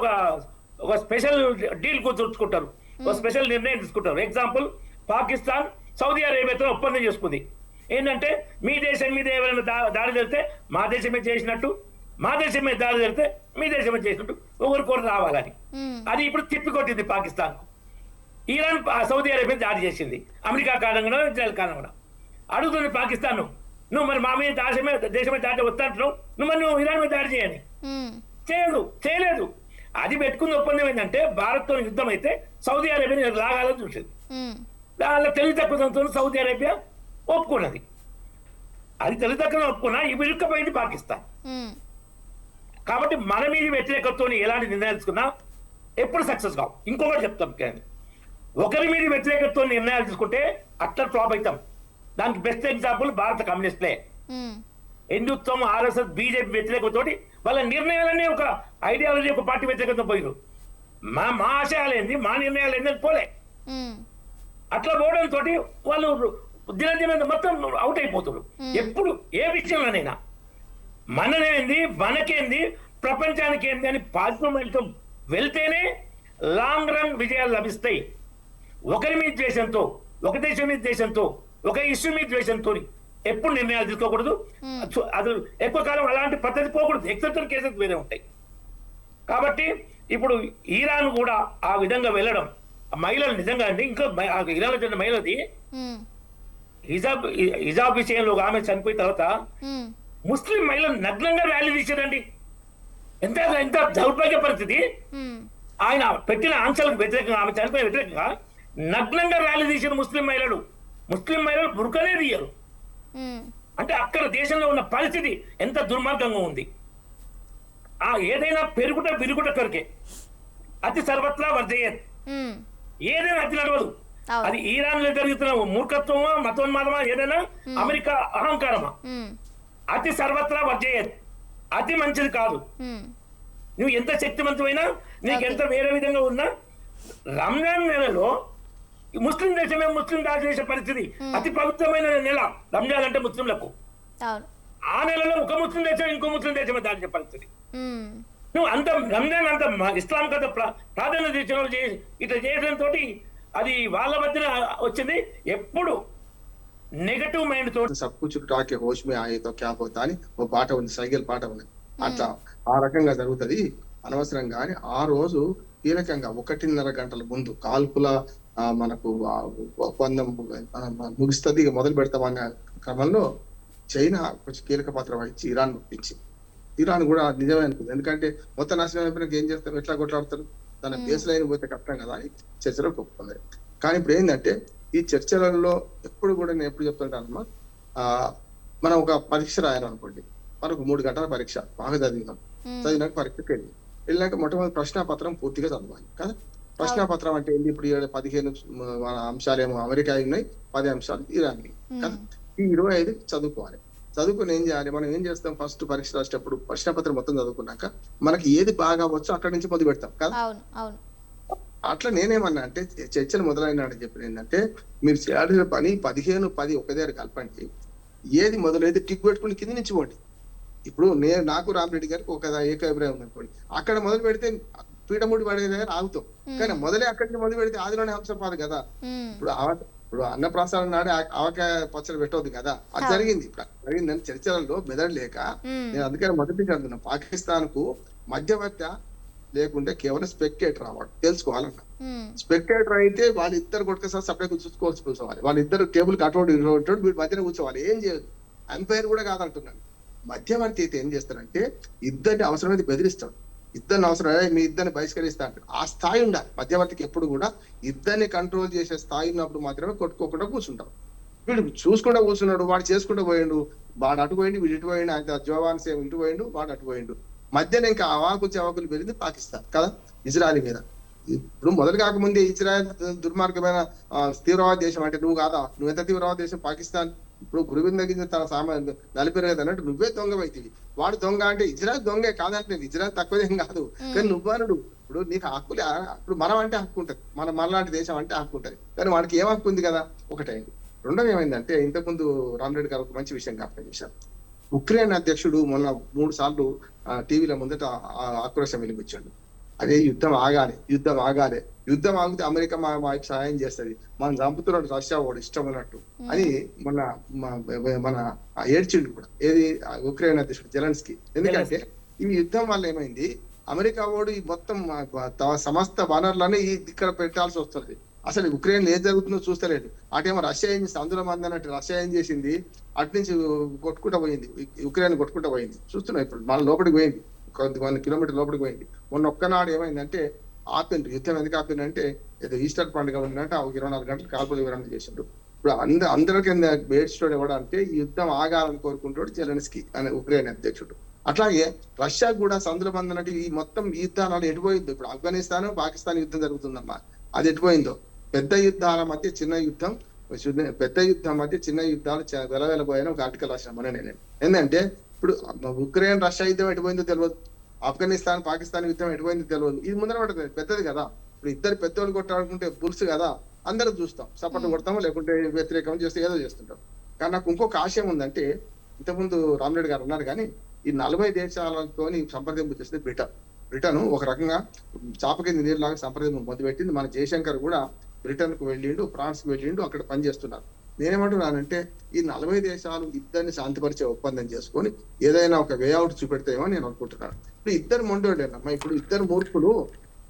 ఒక స్పెషల్ డీల్ కూర్చుకుంటారు, ఒక స్పెషల్ నిర్ణయం తీసుకుంటారు. ఎగ్జాంపుల్, పాకిస్తాన్ సౌదీ అరేబియాతో ఒప్పందం చేసుకుంది. ఏంటంటే మీ దేశం మీద ఎవరైనా దాడి జరిగితే మా దేశం మీద చేసినట్టు, మా దేశం మీద దాడి జరిగితే మీ దేశం మీద చేసినట్టు ఒకరికొరు రావాలని. అది ఇప్పుడు తిప్పికొట్టింది పాకిస్తాన్. ఇరాన్ సౌదీ అరేబియా దాడి చేసింది, అమెరికా కారణంగా ఇజ్రాయెల్ కారణంగా. అడుగుతుంది పాకిస్తాన్, నువ్వు మరి మా మీద దేశం మీద దాడి వస్తాంటున్నావు, నువ్వు ఇరాన్ మీద దాడి చేయని. చేయలేదు. అది పెట్టుకున్న ఒప్పందం ఏంటంటే భారత్తో యుద్ధం అయితే సౌదీ అరేబియా లాగాలని చూసింది. దానిలో తెలివి తక్కువతో సౌదీ అరేబియా ఒప్పుకున్నది. అది తెలివి తక్కువ ఒప్పుకున్నా ఇవి ఇరుక్కపోయింది పాకిస్తాన్. కాబట్టి మన మీద వ్యతిరేకతతో ఎలాంటి నిర్ణయాలు తీసుకున్నా ఎప్పుడు సక్సెస్ కావు. ఇంకొకటి చెప్తాం, ఒకరి మీద వ్యతిరేకతతో నిర్ణయాలు తీసుకుంటే అట్లా ఫ్లాప్ అవుతాం. దానికి బెస్ట్ ఎగ్జాంపుల్ భారత కమ్యూనిస్టులే. హిందుత్వం, ఆర్ఎస్ఎస్, బీజేపీ వ్యతిరేకతతో వాళ్ళ నిర్ణయాలన్నీ ఒక ఐడియాలజీ, ఒక పార్టీ వ్యతిరేకత పోయారు. మా ఆశయాలేంది, మా నిర్ణయాలు ఏంది పోలే. అట్లా పోవడంతో వాళ్ళు దినదిన మొత్తం అవుట్ అయిపోతున్నారు. ఎప్పుడు ఏ విషయంలోనైనా మననేంది, మనకేంది, ప్రపంచానికి ఏంది అని పాజిటివ్ వెళ్తేనే లాంగ్ రన్ విజయాలు లభిస్తాయి. ఒకరి మీద ద్వేషంతో, ఒక దేశం మీద ద్వేషంతో, ఒక ఇష్యూ మీద ద్వేషంతో ఎప్పుడు నిర్ణయాలు తీసుకోకూడదు. అది ఎక్కువ కాలం అలాంటి పద్ధతి పోకూడదు. ఎక్సెప్షన్ కేసెస్ వేరే ఉంటాయి. కాబట్టి ఇప్పుడు ఇరాన్ కూడా ఆ విధంగా వెళ్ళడం, మహిళలు నిజంగా అండి, ఇంకా ఇరాన్లో చెందిన మహిళది హిజాబ్ విషయంలో ఆమె చనిపోయిన తర్వాత ముస్లిం మహిళలు నగ్నంగా ర్యాలీ తీశారండి. ఎంత ఎంత దౌర్భాగ్య పరిస్థితి. ఆయన పెట్టిన ఆంక్షలకు వ్యతిరేకంగా, ఆమె చనిపోయిన వ్యతిరేకంగా నగ్నంగా ర్యాలీ తీశారు ముస్లిం మహిళలు. ముస్లిం మహిళలు బుర్కనే తీయరు. అంటే అక్కడ దేశంలో ఉన్న పరిస్థితి ఎంత దుర్మార్గంగా ఉంది. ఏదైనా పెరుగుట విరుగుట కొరకే, అతి సర్వత్రా వర్జయత్. ఏదైనా అతి నడవదు. అది ఇరాన్ లో జరుగుతున్న మూర్ఖత్వమా, మతోన్మాదమా, ఏదైనా అమెరికా అహంకారమా, అతి సర్వత్రా వర్జయత్. అతి మంచిది కాదు. నువ్వు ఎంత శక్తివంతమైనా, నీకు ఎంత వేరే విధంగా ఉన్నా, రంజాన్ నెలలో ముస్లిం దేశమే ముస్లిం దాడి చేసే పరిస్థితి. అతి పవిత్రమైన నెల రంజాన్ అంటే ముస్లింలకు. ఆ నెలలో ఒక ముస్లిం దేశం ఇంకో ముస్లిం దేశమే దాడి చేసే పరిస్థితి. నువ్వు అంత రంజాన్ అంత ఇస్లాం కథ ప్రాధాన్యత ఇచ్చిన ఇట్లా చేయడంతో అది వాళ్ళ మధ్యన వచ్చింది. ఎప్పుడు నెగటివ్ మైండ్ తోటి సబ్కుచ్ టాకే హోష్ మే ఆయతో క్యా హోతా అని ఒక పాట ఉంది, సైకిల్ పాట ఉంది. అట్లా ఆ రకంగా జరుగుతుంది. అనవసరంగా అని ఆ రోజు కీలకంగా 1.5 గంటల ముందు కాల్పుల మనకు ఒప్పందం ముగిస్తుంది, మొదలు పెడతామన్న క్రమంలో చైనా కొంచెం కీలక పాత్ర వహించి ఇరాన్ ఒప్పించి, ఇరాన్ కూడా నిజమే అనుకుంది. ఎందుకంటే మొత్తం నాశనం అయిపోయినాక ఏం చేస్తారు, ఎట్లా కొట్లాడతారు, తన బేస్ లైన్ పోతే కష్టం కదా అని చర్చలకు ఒప్పుకుంది. కానీ ఇప్పుడు ఏంటంటే ఈ చర్చలలో ఎప్పుడు కూడా నేను ఎప్పుడు చెప్తుంటానమ్మా, మనం ఒక పరీక్ష రాయాలనుకోండి, మనకు 3 గంటల పరీక్ష బాగా చదివినాక పరీక్షకి వెళ్ళాక మొట్టమొదటి ప్రశ్నాపత్రం పూర్తిగా చదవాలి కదా. ప్రశ్నాపత్రం అంటే ఏంటి, ఇప్పుడు 15 అంశాలేమో అమెరికా ఉన్నాయి, 10 అంశాలు ఇరాన్ కదా. ఈ 25 చదువుకోవాలి. చదువుకుని ఏం చేయాలి, మనం ఏం చేస్తాం, ఫస్ట్ పరీక్ష రాసేటప్పుడు ప్రశ్నపత్రం మొత్తం చదువుకున్నాక మనకి ఏది బాగా వచ్చో అక్కడి నుంచి మొదలు పెడతాం కదా. అట్లా నేనేమన్నా అంటే చర్చలు మొదలైనాడని చెప్పిన ఏంటంటే, మీరు చేయాల్సిన పని 15, 10 ఒక దగ్గర కలపండి. ఏది మొదలైతే టిక్ పెట్టుకుని కింద నుంచి పోండి. ఇప్పుడు నాకు రామరెడ్డి గారికి ఒక ఏకాభిప్రాయం ఉందనుకోండి, అక్కడ మొదలు పెడితే పీఠముడి పడే దగ్గర ఆగుతాం. కానీ మొదలే అక్కడి నుంచి మొదలు పెడితే ఆదిలోనే అంశం పాదు కదా. ఇప్పుడు అన్నప్రాసారం నాడే ఆవకాయ పచ్చడి పెట్టవద్దు కదా. అది జరిగింది. ఇప్పుడు జరిగిందని చర్చలలో మెదడు లేక నేను అందుకని మొదటి అంటున్నా, పాకిస్తాన్ కు మధ్యవర్తి లేకుంటే కేవలం స్పెక్టేటర్ అవ్వడు తెలుసుకోవాలన్న. స్పెక్టేటర్ అయితే వాళ్ళిద్దరు కొట్టుకోసారి సపరేట్ చూసుకోవాల్సి కూర్చోవాలి. వాళ్ళిద్దరు టేబుల్ అటువంటి వీటి మధ్యన కూర్చోవాలి. ఏం చేయదు, అంపైర్ కూడా కాదంటున్నాను. మధ్యవర్తి అయితే ఏం చేస్తారంటే ఇద్దరిని అవసరమైతే బెదిరిస్తాడు, ఇద్దరిని అవసరం మీ ఇద్దరిని బహిష్కరిస్తా అంటాడు. ఆ స్థాయి ఉండాలి మధ్యవర్తికి. ఎప్పుడు కూడా ఇద్దరిని కంట్రోల్ చేసే స్థాయి ఉన్నప్పుడు మాత్రమే కొట్టుకోకుండా కూర్చుంటాం. వీడు చూసుకుంటూ కూర్చున్నాడు, వాడు చేసుకుంటూ పోయిండు, వాడు అటు పోయిండు, వీడు ఇటు పోయిండు, ఆయన జవాన్ సేమ్ ఇటు పోయిండు, వాడు అటు పోయిండు. మధ్యన ఇంకా అవాకులు చవాకులు పెరిగింది పాకిస్తాన్ కదా ఇజ్రాయల్ మీద. ఇప్పుడు మొదలు కాకముందే ఇజ్రాయెల్ దుర్మార్గమైన తీవ్రవాద దేశం అంటే నువ్వు కాదా, నువ్వు ఎంత తీవ్రవాద దేశం పాకిస్తాన్. ఇప్పుడు గురువింద గింజ తన సామాన్ నలిపిరగదు అన్నట్టు నువ్వే దొంగవైతివి. వాడు దొంగ అంటే ఇజ్రాయెల్ దొంగే కాదంటే ఇజ్రాయెల్ తక్కువదేం కాదు, కానీ నువ్వనుడు ఇప్పుడు నీకు హక్కులు ఇప్పుడు మనం అంటే హక్కు ఉంటది, మనలాంటి దేశం అంటే హక్కు ఉంటది, కానీ వాడికి ఏం హక్కు ఉంది కదా. ఒకటైంది. రెండోది ఏమైందంటే ఇంతకుముందు రామరెడ్డి గారు ఒక మంచి విషయం జ్ఞాపకం చేశారు. ఉక్రెయిన్ అధ్యక్షుడు మొన్న 3 సార్లు టీవీల ముందట ఆక్రోశం వెలిపించాడు. అదే యుద్ధం ఆగాలి, యుద్ధం ఆగాలి, యుద్ధం ఆగితే అమెరికా మా వైపు సహాయం చేస్తుంది, మనం చంపుతున్నాడు రష్యా వాడు ఇష్టం అన్నట్టు అని మన ఏడ్చిండు కూడా ఏది ఉక్రెయిన్ అధ్యక్షుడు జెలెన్స్కీ. ఎందుకంటే ఈ యుద్ధం వల్ల ఏమైంది, అమెరికా వాడు ఈ మొత్తం సమస్త వనరులని ఇక్కడ పెట్టాల్సి వస్తుంది. అసలు ఉక్రెయిన్ ఏం జరుగుతుందో చూస్తలేదు. అటేమో రష్యా ఏం చేసింది, అందులో మంది అన్నట్టు రష్యా ఏం చేసింది, అటు నుంచి కొట్టుకుంటూ పోయింది, ఉక్రెయిన్ కొట్టుకుంటూ పోయింది. చూస్తున్నాం ఇప్పుడు మన లోపలికి పోయింది, 1 కిలోమీటర్ లోపలికి పోయింది. మొన్న ఒక్కనాడు ఏమైందంటే ఆపిండ్రు. యుద్ధం ఎందుకు ఆపిందంటే ఏదో ఈస్టర్ పండుగ ఉందంటే 24 గంటలు కాల్పుల వివరణ చేసిండ్రు. ఇప్పుడు అందరికీ బేడ్స్టోడ్ ఎవడంటే ఈ యుద్ధం ఆగాలని కోరుకుంటాడు జెలెన్స్కీ అనే ఉక్రెయిన్ అధ్యక్షుడు. అట్లాగే రష్యా కూడా సందుల మంది అన్నట్టు ఈ మొత్తం యుద్ధాలు ఎటుపోయిందో, ఇప్పుడు ఆఫ్ఘనిస్తాన్ పాకిస్తాన్ యుద్ధం జరుగుతుందమ్మా, అది ఎటుపోయిందో. పెద్ద యుద్ధాల మధ్య చిన్న యుద్ధం, పెద్ద యుద్ధం మధ్య చిన్న యుద్ధాలు వెలవెలబోయని ఒక ఆర్టికల్ రాసిన నేను. ఏంటంటే ఇప్పుడు ఉక్రెయిన్ రష్యా యుద్ధం ఎటుపోయిందో తెలియదు, ఆఫ్ఘనిస్తాన్ పాకిస్తాన్ యుద్ధం ఎటుపోయిందో తెలియదు. ఇది ముందర పడుతుంది, పెద్దది కదా. ఇప్పుడు ఇద్దరు పెద్దోళ్ళు కొట్టాడుకుంటే పులుసు కదా, అందరూ చూస్తాం, సపోర్ట్ కొడతాము, లేకుంటే వ్యతిరేకం చేస్తే ఏదో చేస్తుంటాం. కానీ నాకు ఇంకొక ఆశయం ఉందంటే, ఇంతకుముందు రామరెడ్డి గారు అన్నారు కానీ ఈ 40 దేశాలతో సంప్రదింపు చేస్తే బ్రిటన్ ఒక రకంగా చాప కింద నీరులాగా సంప్రదింపు మొదలుపెట్టింది. మన జయశంకర్ కూడా బ్రిటన్ కు వెళ్ళిండు, ఫ్రాన్స్ కు వెళ్ళిండు, అక్కడ పనిచేస్తున్నారు. నేనేమంటున్నానంటే ఈ 40 దేశాలు ఇద్దరిని శాంతిపరిచే ఒప్పందం చేసుకొని ఏదైనా ఒక వేఅవుట్ చూపెడతాయేమో నేను అనుకుంటున్నాను. ఇప్పుడు ఇద్దరు మొండోళ్ళేనమ్మా, ఇప్పుడు ఇద్దరు మూర్ఖులు,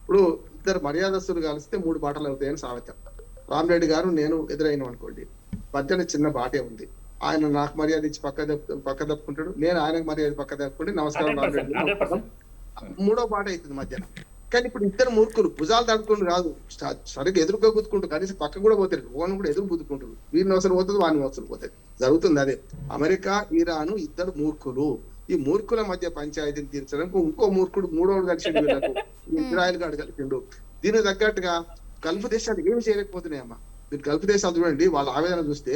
ఇప్పుడు ఇద్దరు మర్యాదస్తులు కలిస్తే 3 బాటలు అవుతాయని సామెత. రామరెడ్డి గారు నేను ఎదురైన అనుకోండి, మధ్యన చిన్న బాటే ఉంది, ఆయన నాకు మర్యాద ఇచ్చి పక్క తప్పుకుంటాడు, నేను ఆయనకు మర్యాద పక్క తప్పుకుంటే నమస్కారం రామరెడ్డి, 3వ బాట అవుతుంది మధ్యన. కానీ ఇప్పుడు ఇద్దరు మూర్ఖులు భుజాలు తడుకుంటూ కాదు, సరిగ్గా ఎదురుగా గుద్దుకుంటూ కనీసం పక్క కూడా పోతారు, ఓన్ కూడా ఎదురు గుద్దుకుంటారు, వీరిని అవసరం పోతుంది వారిని అవసరం పోతుంది, జరుగుతుంది అదే. అమెరికా ఇరాన్ ఇద్దరు మూర్ఖులు, ఈ మూర్ఖుల మధ్య పంచాయతీని తీర్చడానికి ఇంకో మూర్ఖుడు 3వోడు కలిసిండు, వీళ్ళకు ఇజ్రాయెల్ గాడు కలిసిండు. దీనికి తగ్గట్టుగా గల్ఫ్ దేశాలు ఏమి చేయలేకపోతున్నాయమ్మా. మీరు గల్ఫ్ దేశాలు చూడండి, వాళ్ళ ఆవేదన చూస్తే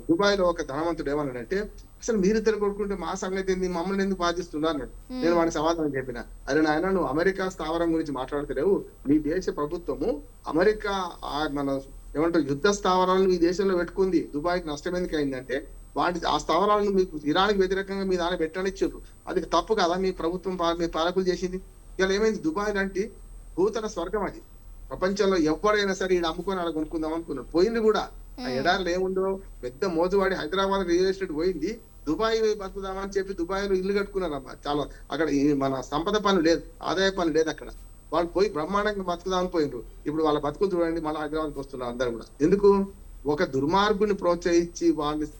దుబాయ్ లో ఒక ధనవంతుడు ఏమన్నాడంటే, అసలు మీరిద్దరు కొడుకుంటే మా సంగతి ఏంది, మమ్మల్ని ఎందుకు బాధిస్తున్నా అన్నాడు. నేను వాడికి సమాధానం చెప్పిన, అరే నాయన నువ్వు అమెరికా స్థావరం గురించి మాట్లాడతలేవు, మీ దేశ ప్రభుత్వము అమెరికా మన ఏమంటారు యుద్ధ స్థావరాలను ఈ దేశంలో పెట్టుకుంది, దుబాయ్కి నష్టం ఎందుకు అయిందంటే ఆ స్థావరాలను మీకు ఇరాన్కి వ్యతిరేకంగా మీ దాన్ని పెట్టనిచ్చారు, అది తప్పు కదా మీ ప్రభుత్వం మీ పాలకులు చేసింది. ఇలా ఏమైంది, దుబాయ్ లాంటి భూతల స్వర్గం అది, ప్రపంచంలో ఎవరైనా సరే ఈడ అమ్ముకొని అలా కొనుక్కుందాం అనుకున్నారు, పోయింది కూడా. ఆ ఎడారిలో ఏముందో పెద్ద మోజువాడి హైదరాబాద్ రియల్ ఎస్టేట్ పోయింది, దుబాయ్ బతుకుదామని చెప్పి దుబాయ్ లో ఇల్లు కట్టుకున్నారమ్మా. చాలా అక్కడ మన సంపద పని లేదు, ఆదాయ పని లేదు అక్కడ, వాళ్ళు పోయి బ్రహ్మాండంగా బతుకుదామని పోయినరు. ఇప్పుడు వాళ్ళ బతుకులు చూడండి, మళ్ళీ హైదరాబాద్కి వస్తున్నారు అందరు కూడా. ఎందుకు, ఒక దుర్మార్గుని ప్రోత్సహించి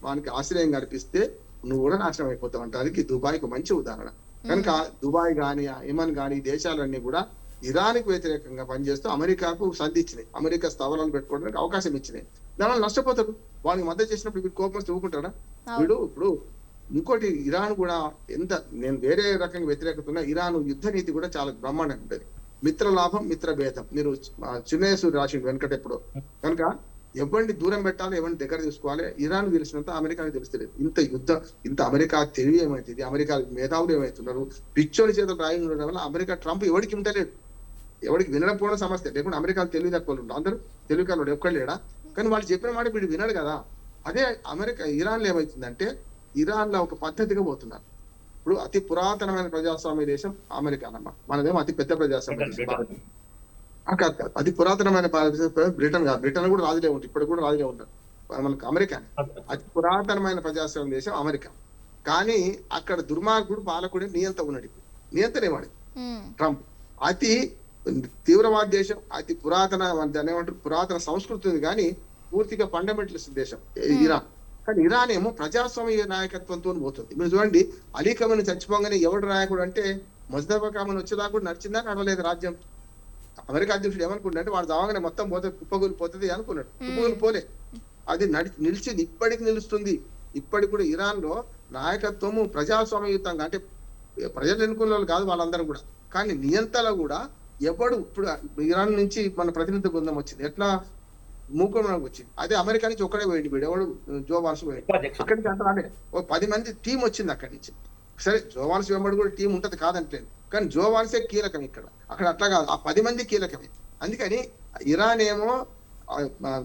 వానికి ఆశ్రయం కల్పిస్తే నువ్వు కూడా నాశనం అయిపోతావు అంటానికి దుబాయ్ కు మంచి ఉదాహరణ. కనుక దుబాయ్ గాని యెమెన్ గాని దేశాలన్నీ కూడా ఇరాన్కి వ్యతిరేకంగా పనిచేస్తూ అమెరికాకు సంధి ఇచ్చినాయి, అమెరికా స్థావరాలు పెట్టుకోవడానికి అవకాశం ఇచ్చినాయి. దానివల్ల నష్టపోతారు, వాడికి మద్దతు చేసినప్పుడు వీడు కోపం వస్తే ఊరుకుంటాడా వీడు. ఇప్పుడు ఇంకోటి ఇరాన్ కూడా ఎంత, నేను వేరే రకంగా వ్యతిరేకత ఉన్నా, ఇరాన్ యుద్ధ నీతి కూడా చాలా బ్రహ్మాండంగా ఉంటుంది. మిత్ర లాభం మిత్ర భేదం, మీరు చిన్నేశ్వరి రాసిండు వెంకట ఎప్పుడో. కనుక ఎవరిని దూరం పెట్టాలి, ఎవరిని దగ్గర తీసుకోవాలి, ఇరాన్ తెలిసినంత అమెరికాకి తెలుస్తలేదు. ఇంత అమెరికా తెలివి ఏమైతుంది, అమెరికా మేధావులు ఏమవుతున్నారు, పిచ్చోని చేతులు రాయి ఉండడం వల్ల అమెరికా ట్రంప్ ఎవరికి ఉండలేడు, ఎవరికి వినకపోవడం సమస్య, లేకుండా అమెరికా తెలివి తక్కువ ఉంటారు, అందరూ తెలివి కాదు ఎక్కడ లేడా. కానీ వాళ్ళు చెప్పిన మాట వీడు వినడు కదా. అదే ఇరాన్ లో ఏమవుతుందంటే, ఇరాన్ లో ఒక పద్ధతిగా పోతున్నారు. ఇప్పుడు అతి పురాతనమైన ప్రజాస్వామ్య దేశం అమెరికా అన్నమాట, మనదేమో అతి పెద్ద ప్రజాస్వామ్య దేశం. అతి పురాతనమైన బ్రిటన్ కాదు, బ్రిటన్ కూడా రాజులే ఉంటారు, ఇప్పుడు కూడా రాజులే ఉంటారు. మనకు అమెరికా అతి పురాతనమైన ప్రజాస్వామ్య దేశం అమెరికా. కానీ అక్కడ దుర్మార్గుడు పాలకుడు నియంత ఉన్నాడు, నియంతనేవాడు ట్రంప్. అతి తీవ్రవాద దేశం, అతి పురాతన దాన్ని ఏమంటారు పురాతన సంస్కృతి ఉంది, కానీ పూర్తిగా ఫండమెంటలిస్ట్ దేశం ఇరాన్. కానీ ఇరాన్ ఏమో ప్రజాస్వామ్య నాయకత్వంతో పోతుంది. మీరు చూడండి, అలీ ఖమేని చచ్చిపోగానే ఎవడు నాయకుడు అంటే ముస్తఫా కమల్ వచ్చేదాకా కూడా నడిచిందా నడవలేదు రాజ్యం. అమెరికా అధ్యక్షుడు ఏమనుకుంటే అంటే వాడు దావగానే మొత్తం పోతే కుప్పగూలి పోతుంది అనుకున్నాడు, కుప్పగూలి పోలే, అది నిలిచింది, ఇప్పటికి నిలుస్తుంది. ఇప్పటికి కూడా ఇరాన్ లో నాయకత్వము ప్రజాస్వామ్యయుతంగా, అంటే ప్రజలు ఎన్నుకున్న వాళ్ళు కాదు వాళ్ళందరూ కూడా, కానీ నియంతలో కూడా ఎవడు ఇప్పుడు ఇరాన్ నుంచి మన ప్రతినిధి బృందం వచ్చింది ఎట్లా మూకుమ్మడికి వచ్చింది. అదే అమెరికా నుంచి ఒక్కడే పోయింది వీడు ఎవడు జో వాన్స్ పోయింది. ఉపాధ్యక్షుడు. అక్కడి నుంచి అంతా రాలే. ఓ 10 మంది టీం వచ్చింది అక్కడి నుంచి. సరే జో వాన్స్ వెంబడి కూడా టీం ఉంటది కాదంటలేదు, కానీ జో వాన్సే కీలకం ఇక్కడ. అక్కడ అట్లా కాదు, ఆ 10 మంది కీలకమే. అందుకని ఇరాన్ ఏమో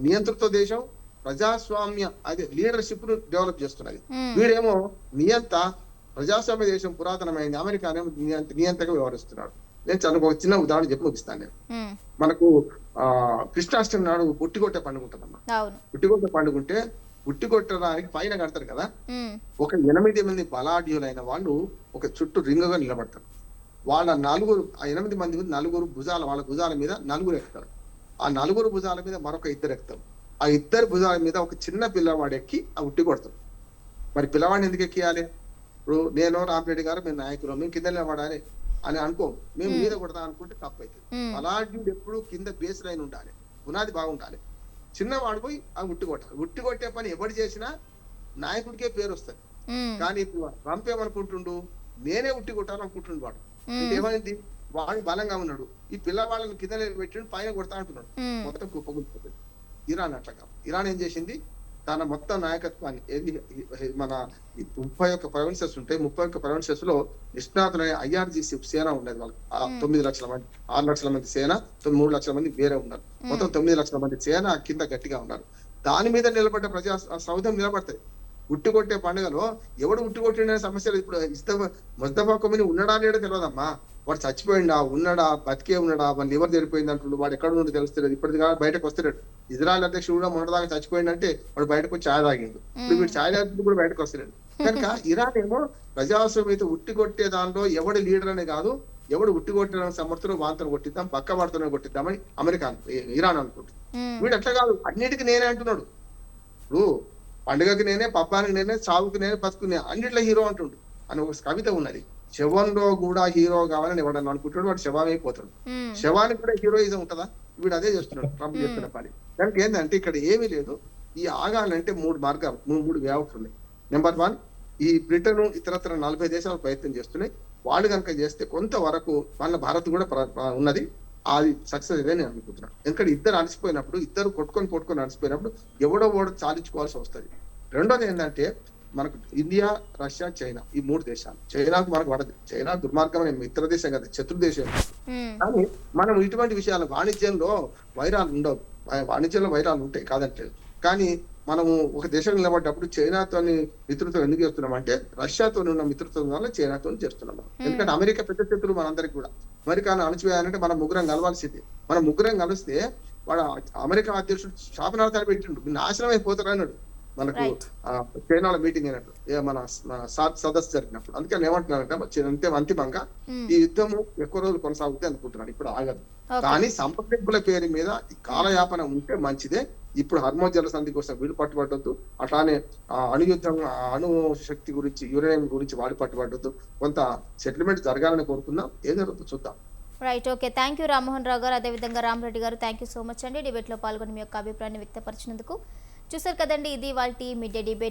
నియంతృత్వ దేశం, ప్రజాస్వామ్య అదే లీడర్షిప్ ను డెవలప్ చేస్తున్నది. వీడేమో నియంత ప్రజాస్వామ్య దేశం పురాతనమైంది, అమెరికా ఏమో నియంతగా వ్యవహరిస్తున్నాడు. నేను ఒక చిన్న ఉదాహరణ చెప్పి ముగిస్తాను. నేను మనకు కృష్ణాష్టమి నాడు ఉట్టిగొట్టే పండుగ ఉంటుందమ్మా. ఉట్టిగొట్టే పండుగ ఉంటే ఉట్టిగొట్టడానికి పైన కడతారు కదా, ఒక 8 మంది బలాఢ్యులైన వాళ్ళు ఒక చుట్టూ రింగుగా నిలబడతారు. వాళ్ళ నలుగురు, ఆ 8 మంది నలుగురు భుజాల, వాళ్ళ భుజాల మీద నలుగురు ఎక్కుతారు. ఆ నలుగురు భుజాల మీద మరొక 2 ఎక్కుతారు. ఆ 2 భుజాల మీద ఒక చిన్న పిల్లవాడు ఎక్కి ఆ ఉట్టి కొడతారు. మరి పిల్లవాడిని ఎందుకు ఎక్కియాలి? ఇప్పుడు నేను రామరెడ్డి గారు మేము నాయకులు, మేము కింద నిలబడాలి అని అనుకో, మేము మీద కొడతా అనుకుంటే తప్పు అవుతుంది. బలాఢ్యుడు ఎప్పుడు కింద బేస్ లైన్ ఉండాలి, పునాది బాగుండాలి. చిన్నవాడు పోయి ఆ ఉట్టి కొట్టాలి. ఉట్టి కొట్టే పని ఎవరు చేసినా నాయకుడికే పేరు వస్తుంది. కానీ ఇప్పుడు ట్రంప్ ఏమనుకుంటుండు, నేనే ఉట్టి కొట్టాలనుకుంటుండు. వాడు ఏమైంది, వాడు బలంగా ఉన్నాడు, ఈ పిల్లవాళ్ళని కింద పెట్టిండు, పైన కొడతా అంటున్నాడు. మొత్తం కుప్పగుంటుంది. ఇరాన్ అట్లా కాదు. ఇరాన్ ఏం చేసింది, తన మొత్తం నాయకత్వాన్ని మన 31 ప్రొవిన్సెస్ ఉంటాయి. 31 ప్రొవిన్సెస్ లో నిష్ణాతులైన IRGC సేన ఉండేది వాళ్ళకి. 9 లక్షల మంది, 6 లక్షల మంది సేన, 3 లక్షల మంది వేరే ఉన్నారు. మొత్తం 9 లక్షల మంది సేన కింద గట్టిగా ఉన్నారు. దాని మీద నిలబడ్డ ప్రజా సౌధం నిలబడతాయి. ఉట్టి కొట్టే పండుగలో ఎవడు ఉట్టి కొట్టిన సమస్యలు. ఇప్పుడు ముస్తఫా కొమిని ఉన్నాడా లేడో తెలియదమ్మా. వాడు చచ్చిపోయిండా, ఉన్నాడా, బతికే ఉన్నాడా, వాడిని ఎవరు జరిపోయింది అంటుండు, వాడు ఎక్కడ నుండి తెలుస్తలేదు. ఇప్పటిది బయటకు వస్తలేడు. ఇజ్రాయల్ అధ్యక్షుడు కూడా మొన్నదాకా చచ్చిపోయిందంటే వాడు బయటకు వచ్చి ఛాయ్ తాగిండు. ఇప్పుడు వీడు ఛాయ్ తాగింది కూడా బయటకు వస్తలేడు. కనుక ఇరాన్ ఏమో ప్రజాస్వామ్యత ఉట్టి కొట్టే దానిలో ఎవడు లీడర్ అనే కాదు, ఎవడు ఉట్టి కొట్టిన సమర్థులు వాంతను కొట్టిద్దాం, పక్క వాడుతూనే కొట్టిద్దామని అమెరికా ఇరాన్ అనుకుంటుంది. వీడు అట్లా కాదు, అన్నిటికీ నేనే అంటున్నాడు. ఇప్పుడు పండుగకి నేనే, పబ్బానికి నేనే, చావుకి నేనే, బతుకునే, అన్నిట్లో హీరో అంటుండు అని ఒక కవిత ఉన్నది. శవంలో కూడా హీరో కావాలని ఎవడన్నా అనుకుంటాడు, వాడు శవమైపోతాడు. శవానికి కూడా హీరోయిజం ఉంటుందా? వీడు అదే చేస్తున్నాడు, ట్రంప్ చేస్తున్న పని. దానికి ఏంటంటే ఇక్కడ ఏమీ లేదు. ఈ ఆగాలంటే 3 మార్గాలు, 3 వ్యాప్తులు ఉన్నాయి. నెంబర్ 1, ఈ బ్రిటన్ ఇతరత్ర 40 దేశాలు ప్రయత్నం చేస్తున్నాయి. వాళ్ళు కనుక చేస్తే కొంతవరకు మన భారత్ కూడా ఉన్నది, అది సక్సెస్ అదే నేను అనుకుంటున్నాను. ఎందుకంటే ఇద్దరు అలసిపోయినప్పుడు, ఇద్దరు కొట్టుకొని అలసిపోయినప్పుడు ఎవడో ఓడో చాలించుకోవాల్సి వస్తుంది. రెండోది ఏంటంటే మనకు ఇండియా, రష్యా, చైనా, ఈ 3 దేశాలు. చైనాకు మనకు పడదు, చైనా దుర్మార్గమైన మిత్ర దేశం కదా, శత్రు దేశం. కానీ మనం ఇటువంటి విషయాలు, వాణిజ్యంలో వైరాలు ఉండవు. వాణిజ్యంలో వైరాలు ఉంటాయి కాదంటే, కానీ మనము ఒక దేశం నిలబడ్డప్పుడు చైనాతో మిత్రత్వం ఎందుకు చేస్తున్నాం అంటే, రష్యాతో ఉన్న మిత్రత్వం వల్ల చైనాతో చేస్తున్నాం. ఎందుకంటే అమెరికా పెద్ద శత్రువు మనందరికి కూడా. అమెరికాను అణచివేయాలంటే మనం ముగ్గురం కలవాల్సిందే. మనం ముగ్గురం కలిస్తే వాడు అమెరికా అధ్యక్షుడు శాపనార్థాలు పెట్టిండు, నాశనం అయిపోతారు అన్నాడు మనకు చైనాలో మీటింగ్ అయినట్టు, మన సదస్సు జరిగినప్పుడు. అందుకని ఏమంటున్నారంటే అంతిమంగా ఈ యుద్ధము ఎక్కువ రోజులు కొనసాగుతుంది అనుకుంటున్నాడు, ఇప్పుడు ఆగదు. కానీ సంప్రదింపుల పేరు మీద కాలయాపన ఉంటే మంచిదే. ఇప్పుడు హర్మోజ్ జలసంధి కోసం వీళ్ళు పట్టుబట్టద్దు, అట్లానే అణుయుద్ధం, అణు శక్తి గురించి, యురేనియం గురించి వాళ్ళు పట్టుబట్టద్దు. కొంత సెటిల్మెంట్ జరగాలని కోరుకుందాం, ఏం జరుగుతుందో చూద్దాం. Right, okay. Thank you Rammohan Rao garu, అదేవిధంగా రామరెడ్డి గారు. థ్యాంక్ యూ సో మచ్ అండి, డిబేట్లో పాల్గొని మీ యొక్క అభిప్రాయాన్ని వ్యక్తపరిచినందుకు. చూసారు కదండి, ఇది వాళ్ళ మిడ్ డే డిబేట్.